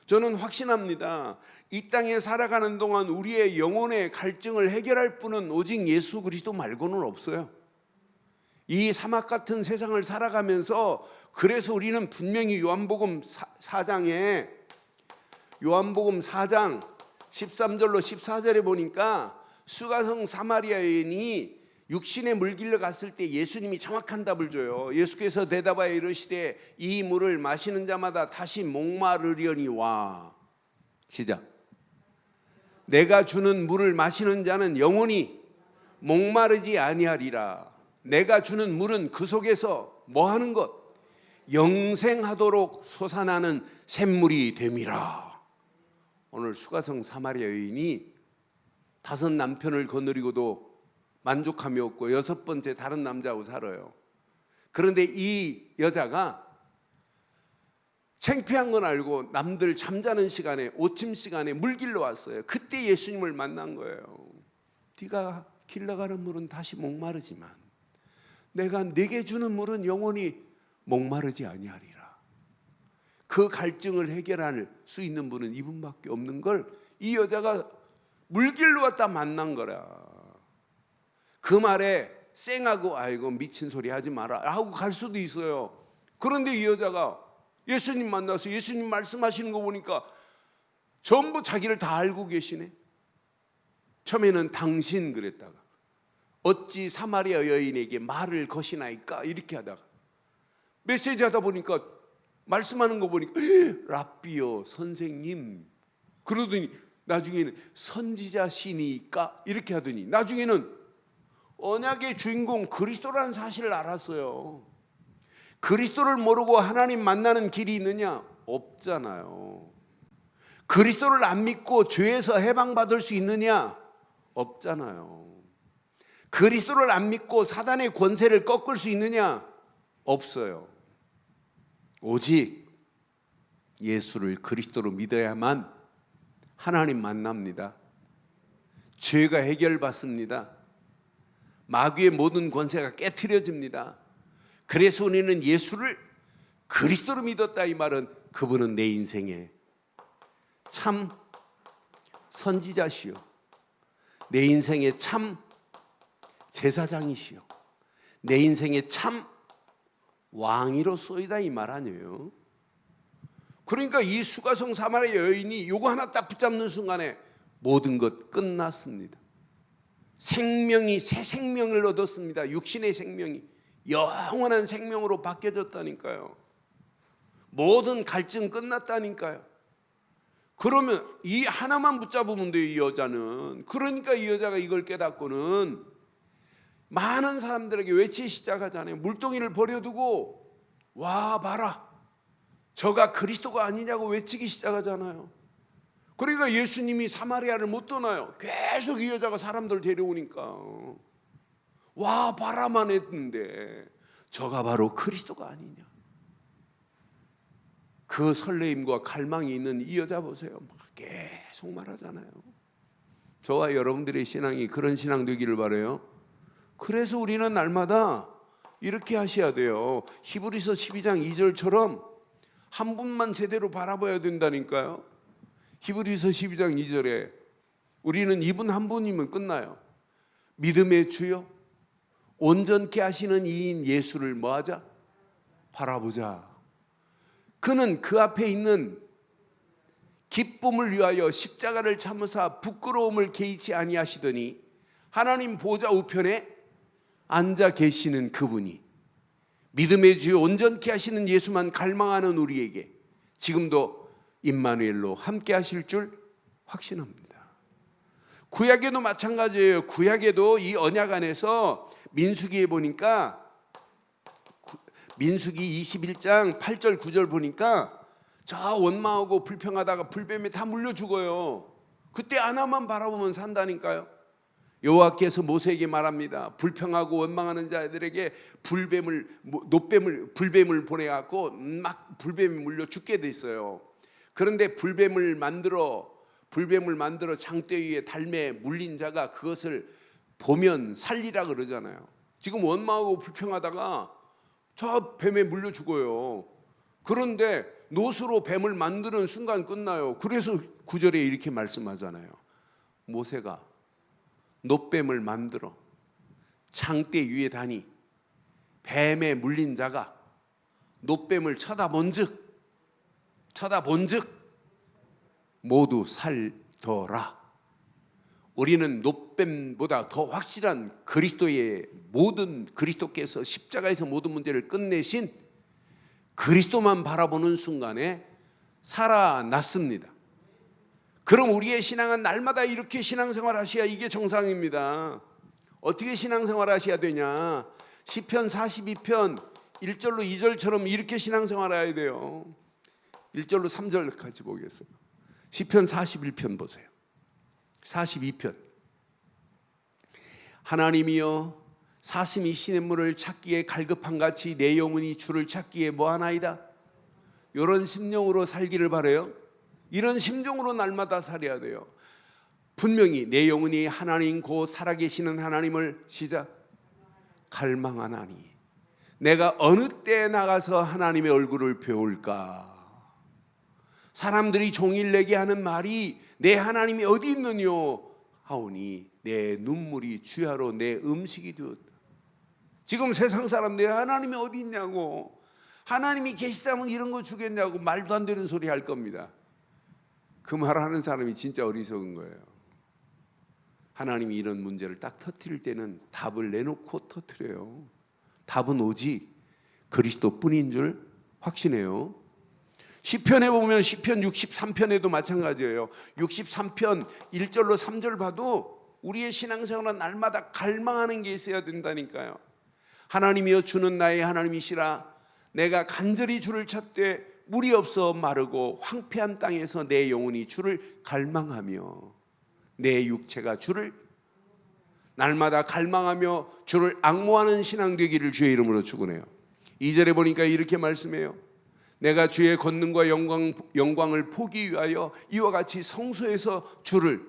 저는 확신합니다. 이 땅에 살아가는 동안 우리의 영혼의 갈증을 해결할 분은 오직 예수 그리스도 말고는 없어요. 이 사막 같은 세상을 살아가면서 그래서 우리는 분명히 요한복음 4장 13절로 14절에 보니까 수가성 사마리아 여인이 육신의 물길로 갔을 때 예수님이 정확한 답을 줘요. 예수께서 대답하여 이르시되 이 물을 마시는 자마다 다시 목마르려니와. 시작. 내가 주는 물을 마시는 자는 영원히 목마르지 아니하리라. 내가 주는 물은 그 속에서 뭐 하는 것? 영생하도록 솟아나는 샘물이 됨이라. 오늘 수가성 사마리아 여인이 5 남편을 거느리고도 만족함이 없고 6번째 다른 남자하고 살아요. 그런데 이 여자가 창피한 건 알고 남들 잠자는 시간에, 오침 시간에 물길로 왔어요. 그때 예수님을 만난 거예요. 네가 길러가는 물은 다시 목마르지만 내가 네게 주는 물은 영원히 목마르지 아니하리라. 그 갈증을 해결할 수 있는 분은 이분밖에 없는 걸 이 여자가 물길로 왔다 만난 거라. 그 말에 쌩하고 아이고 미친 소리 하지 마라 하고 갈 수도 있어요. 그런데 이 여자가 예수님 만나서 예수님 말씀하시는 거 보니까 전부 자기를 다 알고 계시네. 처음에는 당신 그랬다가 어찌 사마리아 여인에게 말을 거시나이까 이렇게 하다가 메시지 하다 보니까 말씀하는 거 보니까 랍비요 선생님 그러더니 나중에는 선지자시니까 이렇게 하더니 나중에는 언약의 주인공 그리스도라는 사실을 알았어요. 그리스도를 모르고 하나님 만나는 길이 있느냐? 없잖아요. 그리스도를 안 믿고 죄에서 해방받을 수 있느냐? 없잖아요. 그리스도를 안 믿고 사단의 권세를 꺾을 수 있느냐? 없어요. 오직 예수를 그리스도로 믿어야만 하나님 만납니다. 죄가 해결받습니다. 마귀의 모든 권세가 깨트려집니다. 그래서 우리는 예수를 그리스도로 믿었다. 이 말은 그분은 내 인생에 참 선지자시요, 내 인생에 참 제사장이시요, 내 인생에 참 왕이로소이다 이 말 아니에요. 그러니까 이 수가성 사마리아 여인이 요거 하나 딱 붙잡는 순간에 모든 것 끝났습니다. 생명이 새 생명을 얻었습니다. 육신의 생명이 영원한 생명으로 바뀌어졌다니까요. 모든 갈증 끝났다니까요. 그러면 이 하나만 붙잡으면 돼요, 이 여자는. 그러니까 이 여자가 이걸 깨닫고는 많은 사람들에게 외치기 시작하잖아요. 물동이를 버려두고 와 봐라, 저가 그리스도가 아니냐고 외치기 시작하잖아요. 그러니까 예수님이 사마리아를 못 떠나요. 계속 이 여자가 사람들 데려오니까 와 봐라만 했는데 저가 바로 그리스도가 아니냐. 그 설레임과 갈망이 있는 이 여자 보세요. 막 계속 말하잖아요. 저와 여러분들의 신앙이 그런 신앙 되기를 바라요. 그래서 우리는 날마다 이렇게 하셔야 돼요. 히브리서 12장 2절처럼 한 분만 제대로 바라봐야 된다니까요. 히브리서 12장 2절에 우리는 이분 한 분이면 끝나요. 믿음의 주요 온전케 하시는 이인 예수를 뭐하자? 바라보자. 그는 그 앞에 있는 기쁨을 위하여 십자가를 참으사 부끄러움을 개의치 아니하시더니 하나님 보좌 우편에 앉아 계시는 그분이 믿음의 주요 온전케 하시는 예수만 갈망하는 우리에게 지금도 임마누엘로 함께 하실 줄 확신합니다. 구약에도 마찬가지예요. 구약에도 이 언약 안에서 민수기에 보니까 민수기 21장 8절 9절 보니까 저 원망하고 불평하다가 불뱀에 다 물려 죽어요. 그때 하나만 바라보면 산다니까요. 여호와께서 모세에게 말합니다. 불평하고 원망하는 자들에게 불뱀을 보내갖고 막 불뱀이 물려 죽게 돼 있어요. 그런데 불뱀을 만들어 장대 위에 달매 물린 자가 그것을 보면 살리라 그러잖아요. 지금 원망하고 불평하다가 저 뱀에 물려 죽어요. 그런데 노수로 뱀을 만드는 순간 끝나요. 그래서 9절에 이렇게 말씀하잖아요. 모세가 놋뱀을 만들어 장대 위에 다니 뱀에 물린 자가 놋뱀을 쳐다본즉 모두 살더라. 우리는 놋뱀보다 더 확실한 그리스도께서 십자가에서 모든 문제를 끝내신 그리스도만 바라보는 순간에 살아났습니다. 그럼 우리의 신앙은 날마다 이렇게 신앙생활 하셔야 이게 정상입니다. 어떻게 신앙생활 하셔야 되냐? 시편 42편 1절로 2절처럼 이렇게 신앙생활 해야 돼요. 1절로 3절 같이 보겠어요. 시편 41편 보세요. 42편. 하나님이여 사슴이 시냇물을 찾기에 갈급한 같이 내 영혼이 주를 찾기에 뭐하나이다. 이런 심령으로 살기를 바라요. 이런 심정으로 날마다 살아야 돼요. 분명히 내 영혼이 하나님 곧 살아계시는 하나님을 시작 갈망하나니 내가 어느 때에 나가서 하나님의 얼굴을 배울까. 사람들이 종일 내게 하는 말이 내 하나님이 어디 있느뇨 하오니 내 눈물이 주야로 내 음식이 되었다. 지금 세상 사람들이 하나님이 어디 있냐고, 하나님이 계시다면 이런 거 주겠냐고 말도 안 되는 소리 할 겁니다. 그 말하는 사람이 진짜 어리석은 거예요. 하나님이 이런 문제를 딱 터뜨릴 때는 답을 내놓고 터뜨려요. 답은 오직 그리스도뿐인 줄 확신해요. 시편에 보면 시편 63편에도 마찬가지예요. 63편 1절로 3절 봐도 우리의 신앙생활은 날마다 갈망하는 게 있어야 된다니까요. 하나님이여 주는 나의 하나님이시라. 내가 간절히 주를 찾되 물이 없어 마르고 황폐한 땅에서 내 영혼이 주를 갈망하며 내 육체가 주를 날마다 갈망하며 주를 앙모하는 신앙 되기를 주의 이름으로 축원해요. 2절에 보니까 이렇게 말씀해요. 내가 주의 권능과 영광을 보기 위하여 이와 같이 성소에서 주를.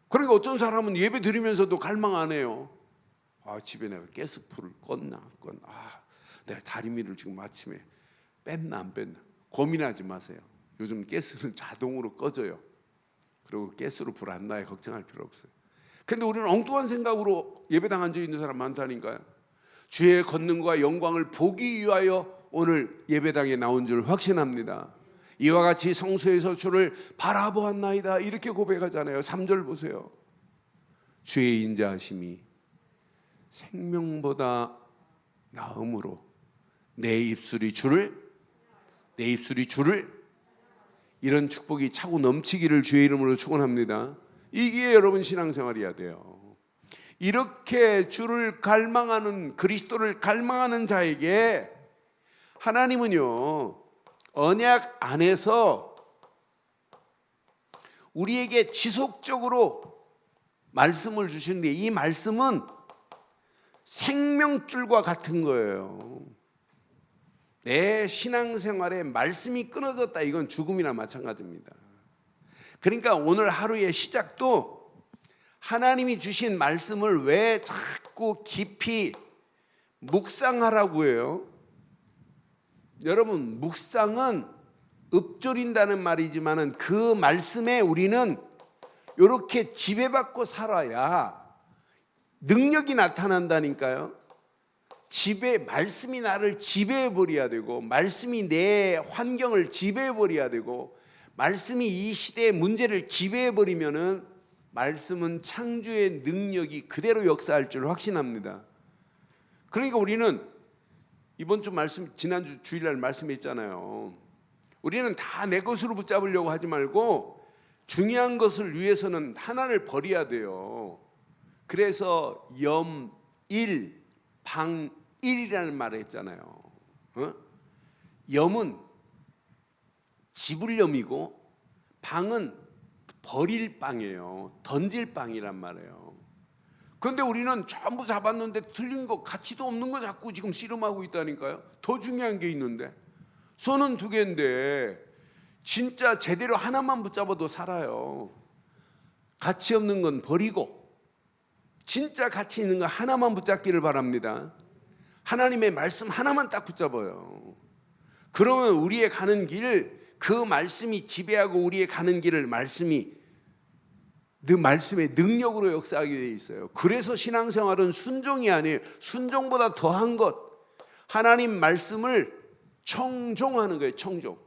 그러니까 어떤 사람은 예배 드리면서도 갈망 안 해요. 집에 내가 가스불을 껐나 내가 다리미를 지금 아침에 뺐나 안 뺐나 고민하지 마세요. 요즘 가스는 자동으로 꺼져요. 그리고 가스로 불 안 나요. 걱정할 필요 없어요. 근데 우리는 엉뚱한 생각으로 예배당 앉아 있는 사람 많다니까요. 주의 권능과 영광을 보기 위하여 오늘 예배당에 나온 줄 확신합니다. 이와 같이 성소에서 주를 바라보았나이다 이렇게 고백하잖아요. 3절 보세요. 주의 인자하심이 생명보다 나음으로 내 입술이 주를 이런 축복이 차고 넘치기를 주의 이름으로 축원합니다. 이게 여러분 신앙생활이어야 돼요. 이렇게 주를 갈망하는, 그리스도를 갈망하는 자에게 하나님은요 언약 안에서 우리에게 지속적으로 말씀을 주시는데 이 말씀은 생명줄과 같은 거예요. 내 신앙생활에 말씀이 끊어졌다, 이건 죽음이나 마찬가지입니다. 그러니까 오늘 하루의 시작도 하나님이 주신 말씀을 왜 자꾸 깊이 묵상하라고 해요? 여러분, 묵상은 읊조린다는 말이지만 그 말씀에 우리는 이렇게 지배받고 살아야 능력이 나타난다니까요. 말씀이 나를 지배해버려야 되고, 말씀이 내 환경을 지배해버려야 되고, 말씀이 이 시대의 문제를 지배해버리면은 말씀은 창조의 능력이 그대로 역사할 줄 확신합니다. 그러니까 우리는 이번 주 말씀, 지난주 주일날 말씀했잖아요. 우리는 다 내 것으로 붙잡으려고 하지 말고 중요한 것을 위해서는 하나를 버려야 돼요. 그래서 염일, 방일이라는 말을 했잖아요. 염은 집을 염이고 방은 버릴 방이에요. 던질 방이란 말이에요. 그런데 우리는 전부 잡았는데 틀린 거, 가치도 없는 거 자꾸 지금 씨름하고 있다니까요. 더 중요한 게 있는데 손은 두 개인데 진짜 제대로 하나만 붙잡아도 살아요. 가치 없는 건 버리고 진짜 가치 있는 거 하나만 붙잡기를 바랍니다. 하나님의 말씀 하나만 딱 붙잡아요. 그러면 우리의 가는 길, 그 말씀이 지배하고 우리의 가는 길을 말씀이 말씀의 능력으로 역사하게 돼 있어요. 그래서 신앙생활은 순종이 아니에요. 순종보다 더한 것, 하나님 말씀을 청종하는 거예요. 청종.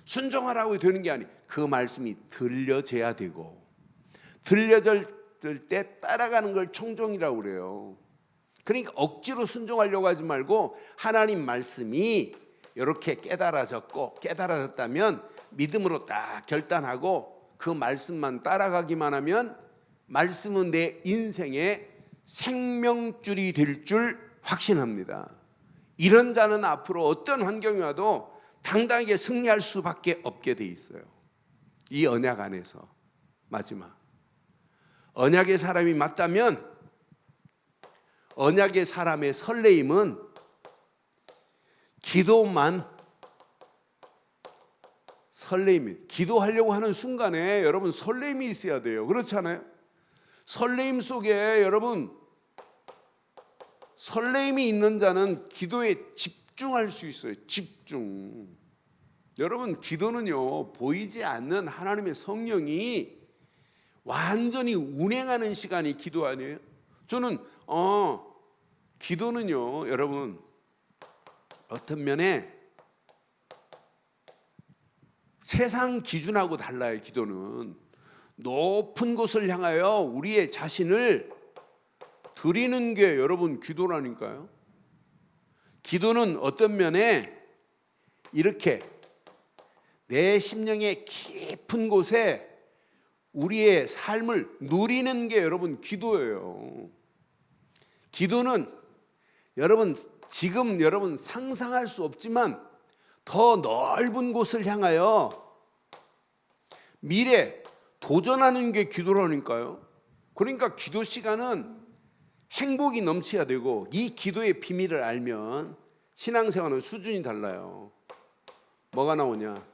순종하라고 되는 게 아니에요. 그 말씀이 들려져야 되고, 들려질 때 따라가는 걸 청종이라고 그래요. 그러니까 억지로 순종하려고 하지 말고 하나님 말씀이 이렇게 깨달아졌다면 믿음으로 딱 결단하고 그 말씀만 따라가기만 하면 말씀은 내 인생의 생명줄이 될 줄 확신합니다. 이런 자는 앞으로 어떤 환경이 와도 당당하게 승리할 수밖에 없게 돼 있어요. 이 언약 안에서. 마지막, 언약의 사람이 맞다면 언약의 사람의 설레임은 기도만 설레임이, 기도하려고 하는 순간에 여러분 설레임이 있어야 돼요. 그렇잖아요? 설레임 속에 여러분, 설레임이 있는 자는 기도에 집중할 수 있어요. 집중. 여러분, 기도는요, 보이지 않는 하나님의 성령이 완전히 운행하는 시간이 기도 아니에요? 저는 기도는요, 여러분, 어떤 면에 세상 기준하고 달라요. 기도는 높은 곳을 향하여 우리의 자신을 드리는 게 여러분 기도라니까요. 기도는 어떤 면에 이렇게 내 심령의 깊은 곳에 우리의 삶을 누리는 게 여러분 기도예요. 기도는 여러분 지금 여러분 상상할 수 없지만 더 넓은 곳을 향하여 미래 도전하는 게 기도라니까요. 그러니까 기도 시간은 행복이 넘쳐야 되고, 이 기도의 비밀을 알면 신앙생활은 수준이 달라요. 뭐가 나오냐?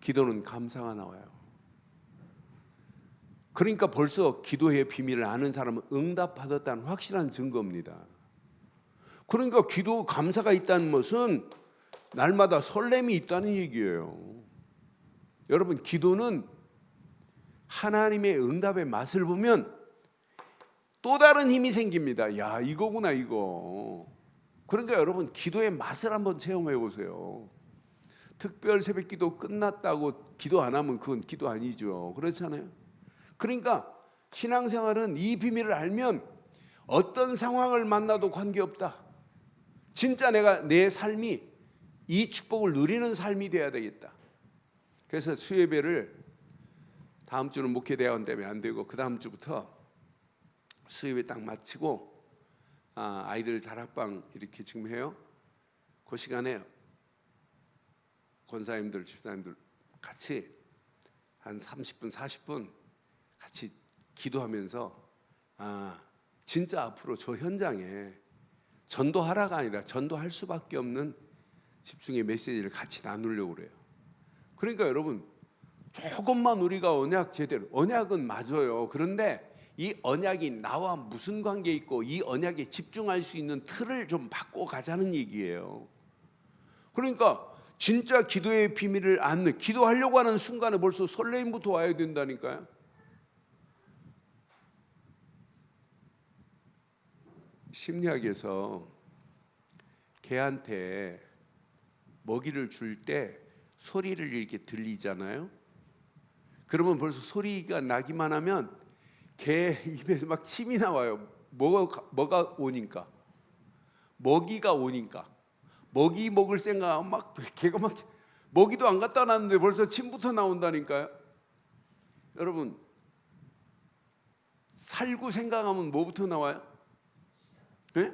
기도는 감사가 나와요. 그러니까 벌써 기도의 비밀을 아는 사람은 응답받았다는 확실한 증거입니다. 그러니까 기도 감사가 있다는 것은 날마다 설렘이 있다는 얘기예요. 여러분, 기도는 하나님의 응답의 맛을 보면 또 다른 힘이 생깁니다. 야, 이거구나 이거. 그러니까 여러분, 기도의 맛을 한번 체험해 보세요. 특별 새벽기도 끝났다고 기도 안 하면 그건 기도 아니죠. 그렇잖아요. 그러니까 신앙생활은 이 비밀을 알면 어떤 상황을 만나도 관계없다. 진짜 내가 내 삶이 이 축복을 누리는 삶이 돼야 되겠다. 그래서 수요예배를 다음 주는 목회대학원 때문에 안 되고 그 다음 주부터 수요예배 딱 마치고 아이들 다락방 이렇게 지금 해요. 그 시간에 권사님들, 집사님들 같이 한 30분, 40분 같이 기도하면서 진짜 앞으로 저 현장에 전도하라가 아니라 전도할 수밖에 없는 집중의 메시지를 같이 나누려고 그래요. 그러니까 여러분, 조금만 우리가 언약 제대로, 언약은 맞아요. 그런데 이 언약이 나와 무슨 관계 있고 이 언약에 집중할 수 있는 틀을 좀 바꿔가자는 얘기예요. 그러니까 진짜 기도의 비밀을 안는, 기도하려고 하는 순간에 벌써 설레임부터 와야 된다니까요. 심리학에서 개한테 먹이를 줄 때 소리를 이렇게 들리잖아요. 그러면 벌써 소리가 나기만 하면 개 입에서 막 침이 나와요. 뭐가 오니까, 먹이가 오니까, 먹이 먹을 생각하면 막 개가 막 먹이도 안 갖다 놨는데 벌써 침부터 나온다니까요. 여러분, 살구 생각하면 뭐부터 나와요? 네?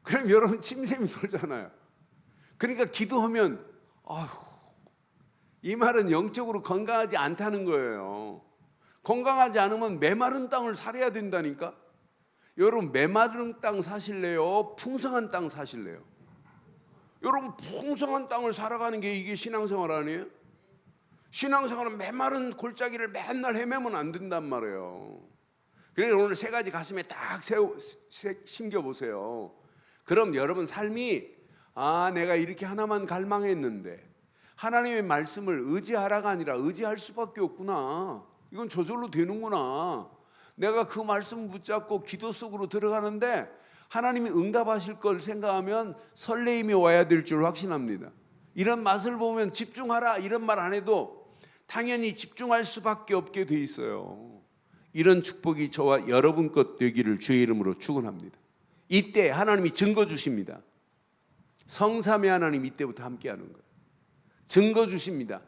그럼 여러분 침샘이 돌잖아요. 그러니까 기도하면 이 말은 영적으로 건강하지 않다는 거예요. 건강하지 않으면 메마른 땅을 살아야 된다니까. 여러분, 메마른 땅 사실래요? 풍성한 땅 사실래요? 여러분, 풍성한 땅을 살아가는 게 이게 신앙생활 아니에요? 신앙생활은 메마른 골짜기를 맨날 헤매면 안 된단 말이에요. 그래서 오늘 세 가지 가슴에 딱 심겨보세요. 그럼 여러분 삶이 내가 이렇게 하나만 갈망했는데 하나님의 말씀을 의지하라가 아니라 의지할 수밖에 없구나. 이건 저절로 되는구나. 내가 그 말씀 붙잡고 기도 속으로 들어가는데 하나님이 응답하실 걸 생각하면 설레임이 와야 될 줄 확신합니다. 이런 맛을 보면 집중하라 이런 말 안 해도 당연히 집중할 수밖에 없게 돼 있어요. 이런 축복이 저와 여러분 것 되기를 주의 이름으로 축원합니다. 이때 하나님이 증거 주십니다. 성삼위 하나님 이때부터 함께하는 거예요. 증거 주십니다.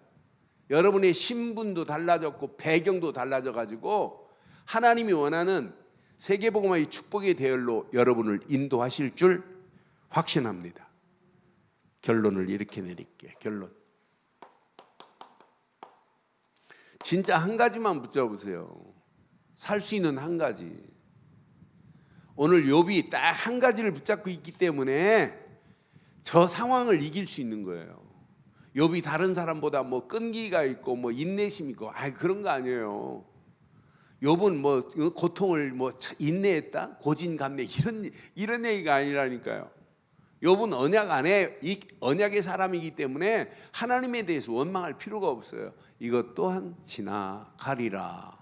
여러분의 신분도 달라졌고 배경도 달라져 가지고 하나님이 원하는 세계복음화의 축복의 대열로 여러분을 인도하실 줄 확신합니다. 결론을 이렇게 내릴게요. 결론. 진짜 한 가지만 붙잡으세요. 살 수 있는 한 가지. 오늘 욥이 딱 한 가지를 붙잡고 있기 때문에 저 상황을 이길 수 있는 거예요. 욥이 다른 사람보다 뭐 끈기가 있고 뭐 인내심 있고 그런 거 아니에요. 욥은 뭐 고통을 뭐 인내했다, 고진감래 이런 얘기가 아니라니까요. 욥은 언약 안에 이 언약의 사람이기 때문에 하나님에 대해서 원망할 필요가 없어요. 이것 또한 지나가리라.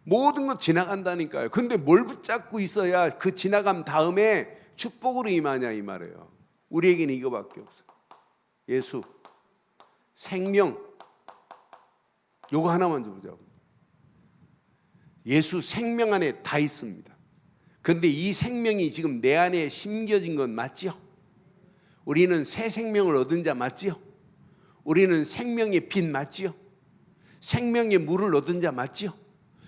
모든 것 지나간다니까요. 근데 뭘 붙잡고 있어야 그 지나감 다음에 축복으로 임하냐 이 말이에요. 우리에게는 이거밖에 없어요. 예수, 생명. 요거 하나만 좀 보자고. 예수 생명 안에 다 있습니다. 근데 이 생명이 지금 내 안에 심겨진 건 맞지요? 우리는 새 생명을 얻은 자 맞지요? 우리는 생명의 빛 맞지요? 생명의 물을 얻은 자 맞지요?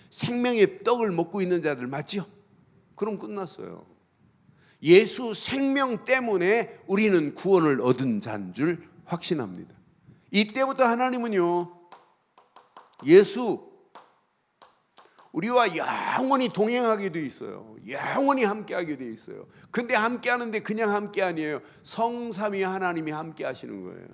생명의 떡을 먹고 있는 자들 맞지요? 그럼 끝났어요. 예수 생명 때문에 우리는 구원을 얻은 자인 줄 확신합니다. 이때부터 하나님은요, 예수 우리와 영원히 동행하게 돼 있어요. 영원히 함께하게 돼 있어요. 근데 함께하는데 그냥 함께 아니에요. 성삼위 하나님이 함께 하시는 거예요.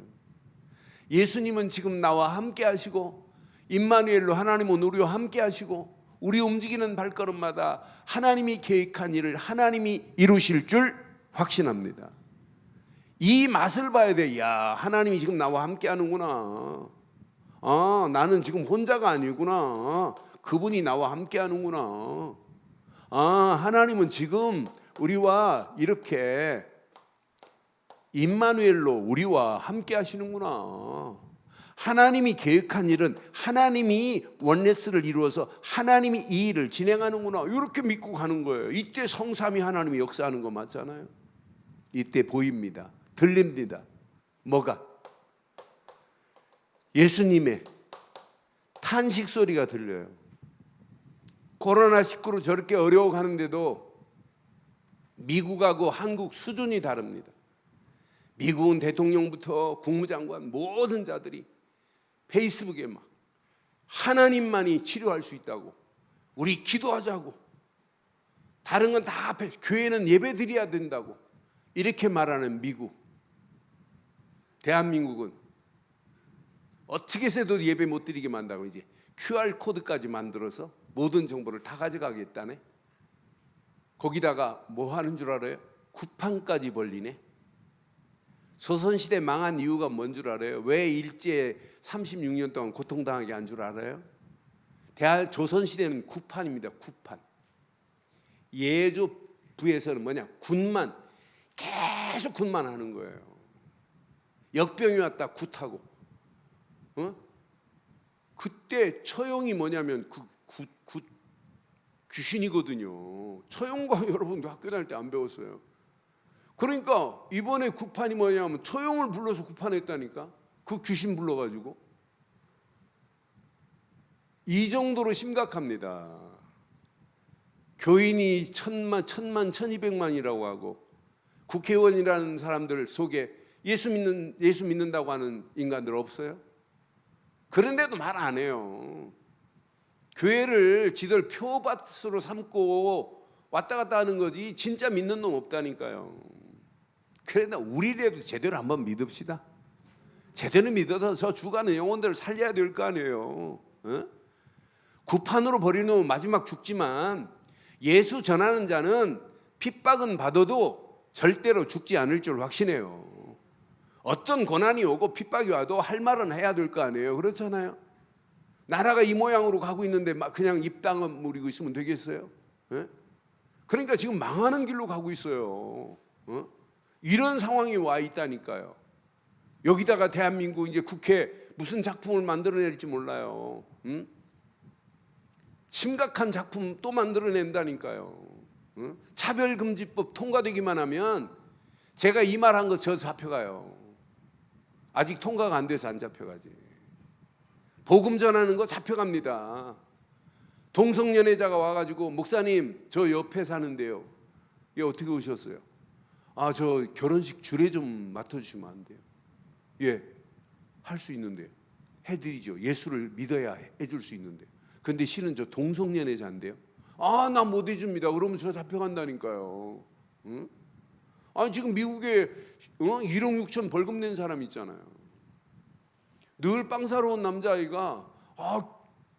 예수님은 지금 나와 함께 하시고 임마누엘로 하나님은 우리와 함께 하시고 우리 움직이는 발걸음마다 하나님이 계획한 일을 하나님이 이루실 줄 확신합니다. 이 맛을 봐야 돼. 야, 하나님이 지금 나와 함께 하는구나. 나는 지금 혼자가 아니구나. 그분이 나와 함께 하는구나. 하나님은 지금 우리와 이렇게 임마누엘로 우리와 함께 하시는구나. 하나님이 계획한 일은 하나님이 원네스를 이루어서 하나님이 이 일을 진행하는구나. 이렇게 믿고 가는 거예요. 이때 성삼위 하나님이 역사하는 거 맞잖아요. 이때 보입니다. 들립니다. 뭐가? 예수님의 탄식 소리가 들려요. 코로나19로 저렇게 어려워가는데도 미국하고 한국 수준이 다릅니다. 미국은 대통령부터 국무장관 모든 자들이 페이스북에 막 하나님만이 치료할 수 있다고, 우리 기도하자고, 다른 건 다 앞에 교회는 예배 드려야 된다고 이렇게 말하는 미국. 대한민국은 어떻게 해서도 예배 못 드리게 만다고 이제 QR코드까지 만들어서 모든 정보를 다 가져가겠다네. 거기다가 뭐 하는 줄 알아요? 구판까지 벌리네. 조선시대 망한 이유가 뭔 줄 알아요? 왜 일제에 36년 동안 고통당하게 한 줄 알아요? 조선시대는 구판입니다. 구판. 예조부에서는 뭐냐? 군만, 계속 군만 하는 거예요. 역병이 왔다 굿하고. 그때 처용이 뭐냐면 귀신이거든요. 처용과 여러분도 학교 다닐 때 안 배웠어요. 그러니까 이번에 구판이 뭐냐면 처용을 불러서 구판했다니까. 그 귀신 불러가지고. 이 정도로 심각합니다. 교인이 1000만, 1200만이라고 하고 국회의원이라는 사람들 속에 예수 믿는다고 하는 인간들 없어요? 그런데도 말 안 해요. 교회를 지들 표밭으로 삼고 왔다 갔다 하는 거지 진짜 믿는 놈 없다니까요. 그러나 우리라도 제대로 한번 믿읍시다. 제대로 믿어서 저 죽어가는 영혼들을 살려야 될 거 아니에요. 구판으로 버리는 마지막 죽지만 예수 전하는 자는 핍박은 받아도 절대로 죽지 않을 줄 확신해요. 어떤 고난이 오고 핍박이 와도 할 말은 해야 될 거 아니에요. 그렇잖아요. 나라가 이 모양으로 가고 있는데 막 그냥 입 다물고 있으면 되겠어요? 예? 그러니까 지금 망하는 길로 가고 있어요. 이런 상황이 와 있다니까요. 여기다가 대한민국 이제 국회 무슨 작품을 만들어낼지 몰라요. 심각한 작품 또 만들어낸다니까요. 차별금지법 통과되기만 하면 제가 이 말한 거 저 잡혀가요. 아직 통과가 안 돼서 안 잡혀가지. 복음 전하는 거 잡혀갑니다. 동성연애자가 와가지고 목사님 저 옆에 사는데요. 얘 어떻게 오셨어요? 아, 저 결혼식 주례 좀 맡아주시면 안 돼요? 예, 할 수 있는데요. 해드리죠. 예수를 믿어야 해줄 수 있는데. 근데 실은 저 동성연애자인데요. 아, 나 못 해줍니다. 그러면 저 잡혀간다니까요. 응? 아니 지금 미국에 1억 6천 벌금 낸 사람 있잖아요. 늘 빵 사러 온 남자아이가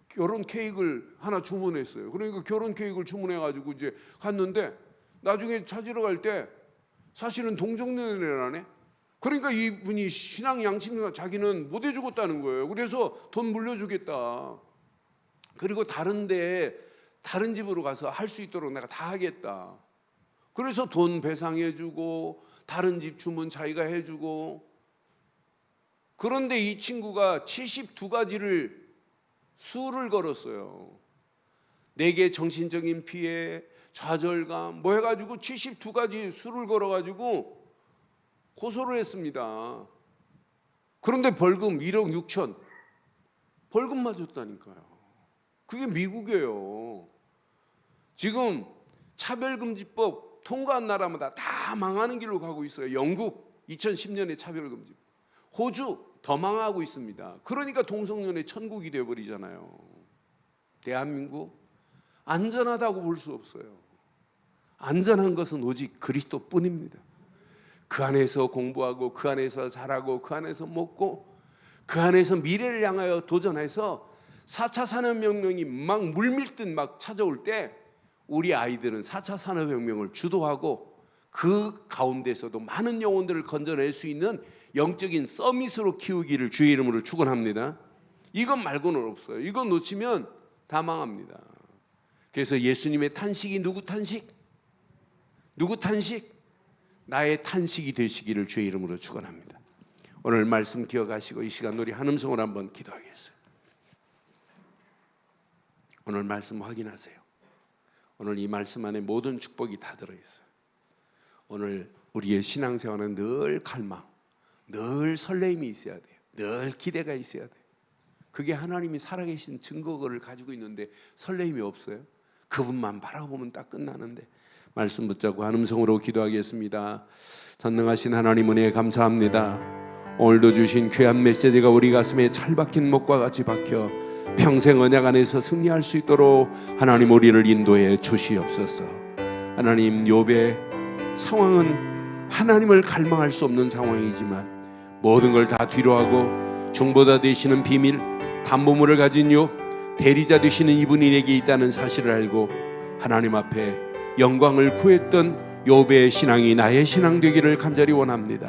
결혼 케이크를 하나 주문했어요. 그러니까 결혼 케이크를 주문해가지고 이제 갔는데 나중에 찾으러 갈 때 사실은 동성연애라네. 그러니까 이분이 신앙 양심상 자기는 못 해주겠다는 거예요. 그래서 돈 물려주겠다. 그리고 다른 집으로 가서 할 수 있도록 내가 다 하겠다. 그래서 돈 배상해주고 다른 집 주문 자기가 해주고. 그런데 이 친구가 72가지를 수를 걸었어요. 내게 정신적인 피해, 좌절감 뭐 해가지고 72가지 수를 걸어가지고 고소를 했습니다. 그런데 벌금 1억 6천 벌금 맞았다니까요. 그게 미국이에요. 지금 차별금지법 통과한 나라마다 다 망하는 길로 가고 있어요. 영국 2010년에 차별금지, 호주 더 망하고 있습니다. 그러니까 동성연애 천국이 되어버리잖아요. 대한민국 안전하다고 볼 수 없어요. 안전한 것은 오직 그리스도뿐입니다. 그 안에서 공부하고 그 안에서 잘하고 그 안에서 먹고 그 안에서 미래를 향하여 도전해서 4차 산업혁명이 막 물밀듯 막 찾아올 때 우리 아이들은 4차 산업혁명을 주도하고 그 가운데서도 많은 영혼들을 건져낼 수 있는 영적인 서밋으로 키우기를 주의 이름으로 축원합니다. 이것 말고는 없어요. 이거 놓치면 다 망합니다. 그래서 예수님의 탄식이 누구 탄식? 누구 탄식? 나의 탄식이 되시기를 주의 이름으로 축원합니다. 오늘 말씀 기억하시고 이 시간 우리 한음성으로 한번 기도하겠어요. 오늘 말씀 확인하세요. 오늘 이 말씀 안에 모든 축복이 다 들어있어요. 오늘 우리의 신앙생활은 늘 갈망, 늘 설레임이 있어야 돼요. 늘 기대가 있어야 돼요. 그게 하나님이 살아계신 증거를 가지고 있는데 설레임이 없어요. 그분만 바라보면 딱 끝나는데. 말씀 붙잡고 한음성으로 기도하겠습니다. 전능하신 하나님 은혜 감사합니다. 오늘도 주신 귀한 메시지가 우리 가슴에 찰박힌 목과 같이 박혀 평생 언약 안에서 승리할 수 있도록 하나님 우리를 인도해 주시옵소서. 하나님, 욥의 상황은 하나님을 갈망할 수 없는 상황이지만 모든 걸 다 뒤로하고 중보자 되시는 비밀, 담보물을 가진 욥, 대리자 되시는 이분이 내게 있다는 사실을 알고 하나님 앞에 영광을 구했던 욥의 신앙이 나의 신앙 되기를 간절히 원합니다.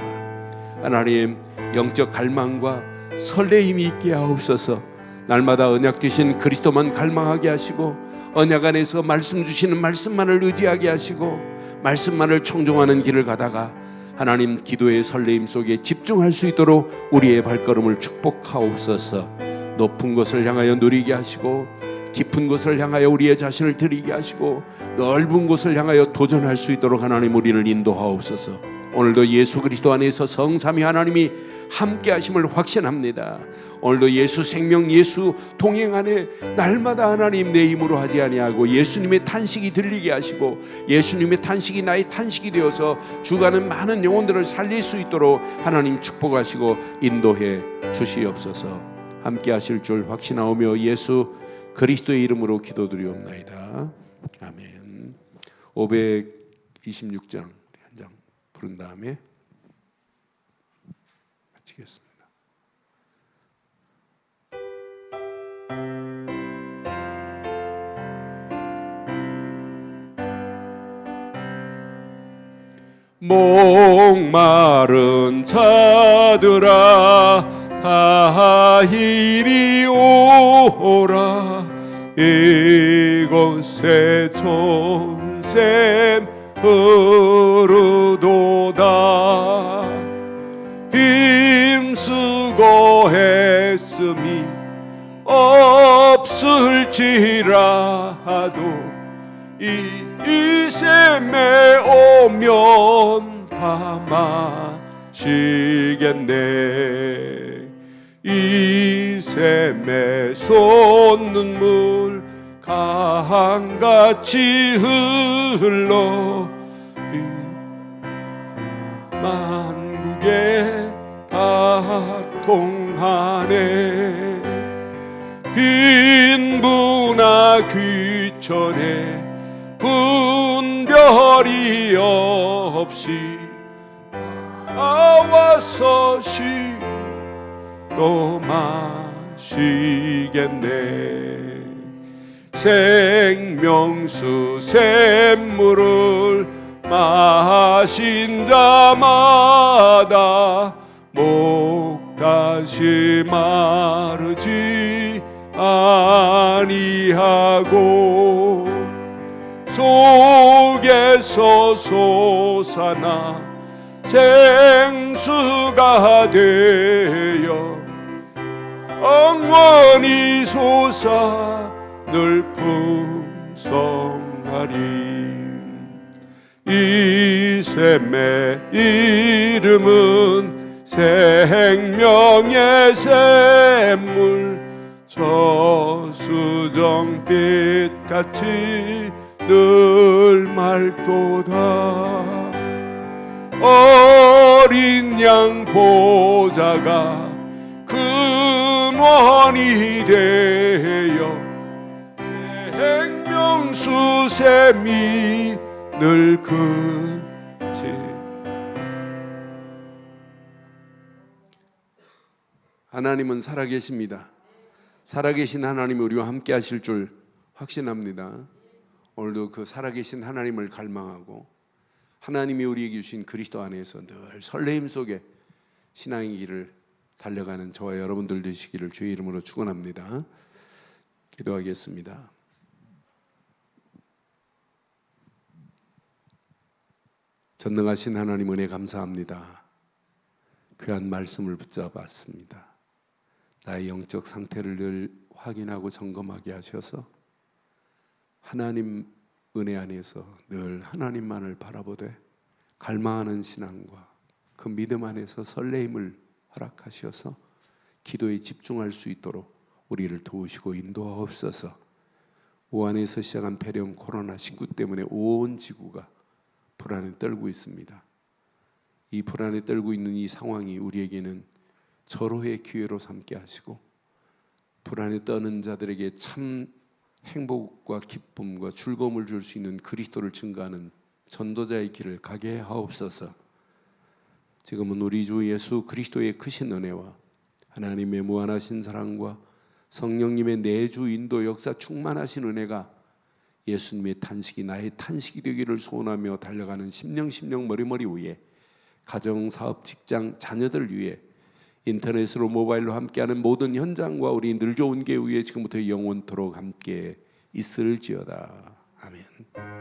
하나님, 영적 갈망과 설레임이 있게 하옵소서. 날마다 언약 되신 그리스도만 갈망하게 하시고 언약 안에서 말씀 주시는 말씀만을 의지하게 하시고 말씀만을 청종하는 길을 가다가 하나님 기도의 설레임 속에 집중할 수 있도록 우리의 발걸음을 축복하옵소서. 높은 것을 향하여 누리게 하시고 깊은 곳을 향하여 우리의 자신을 드리게 하시고 넓은 곳을 향하여 도전할 수 있도록 하나님 우리를 인도하옵소서. 오늘도 예수 그리스도 안에서 성삼위 하나님이 함께 하심을 확신합니다. 오늘도 예수 생명, 예수 동행 안에 날마다 하나님 내 힘으로 하지 아니하고 예수님의 탄식이 들리게 하시고 예수님의 탄식이 나의 탄식이 되어서 주가는 많은 영혼들을 살릴 수 있도록 하나님 축복하시고 인도해 주시옵소서. 함께 하실 줄 확신하오며 예수 그리스도의 이름으로 기도드리옵나이다. 아멘. 526장 우리 한 장 부른 다음에 마치겠습니다. 목마른 자들아 다 이리 오라. 이곳에 존샘 흐르도다. 힘쓰고 애씀이 없을지라도 이 샘에 오면 다 마시겠네. 이 샘에 솟는 물 강같이 흘러 이 만국에 다 통하네. 빈부나 귀천에 분별이 없이 나와서 또 마시겠네. 생명수 샘물을 마신 자마다 목 다시 마르지 아니하고 속에서 솟아나 생수가 되어 영원히 솟아 늘 풍성하리. 이 샘의 이름은 생명의 샘물. 저수정빛같이 늘 맑도다. 어린 양 보좌가 근원이 되어 생명수 샘이 늘 그치. 하나님은 살아계십니다. 살아계신 하나님이 우리와 함께 하실 줄 확신합니다. 오늘도 그 살아계신 하나님을 갈망하고 하나님이 우리에게 주신 그리스도 안에서 늘 설레임 속에 신앙의 길을 달려가는 저와 여러분들 되시기를 주의 이름으로 축원합니다. 기도하겠습니다. 전능하신 하나님 은혜 감사합니다. 귀한 말씀을 붙잡았습니다. 나의 영적 상태를 늘 확인하고 점검하게 하셔서 하나님 은혜 안에서 늘 하나님만을 바라보되 갈망하는 신앙과 그 믿음 안에서 설레임을 허락하셔서 기도에 집중할 수 있도록 우리를 도우시고 인도하옵소서. 우한에서 시작한 폐렴 코로나19 때문에 온 지구가 불안에 떨고 있습니다. 이 불안에 떨고 있는 이 상황이 우리에게는 절호의 기회로 삼게 하시고 불안에 떠는 자들에게 참 행복과 기쁨과 즐거움을 줄 수 있는 그리스도를 증거하는 전도자의 길을 가게 하옵소서. 지금은 우리 주 예수 그리스도의 크신 은혜와 하나님의 무한하신 사랑과 성령님의 내주 인도 역사 충만하신 은혜가 예수님의 탄식이 나의 탄식이 되기를 소원하며 달려가는 심령 머리머리 위에 가정, 사업, 직장, 자녀들 위해 인터넷으로 모바일로 함께하는 모든 현장과 우리 늘 좋은 게 위에 지금부터 영원토록 함께 있을지어다. 아멘.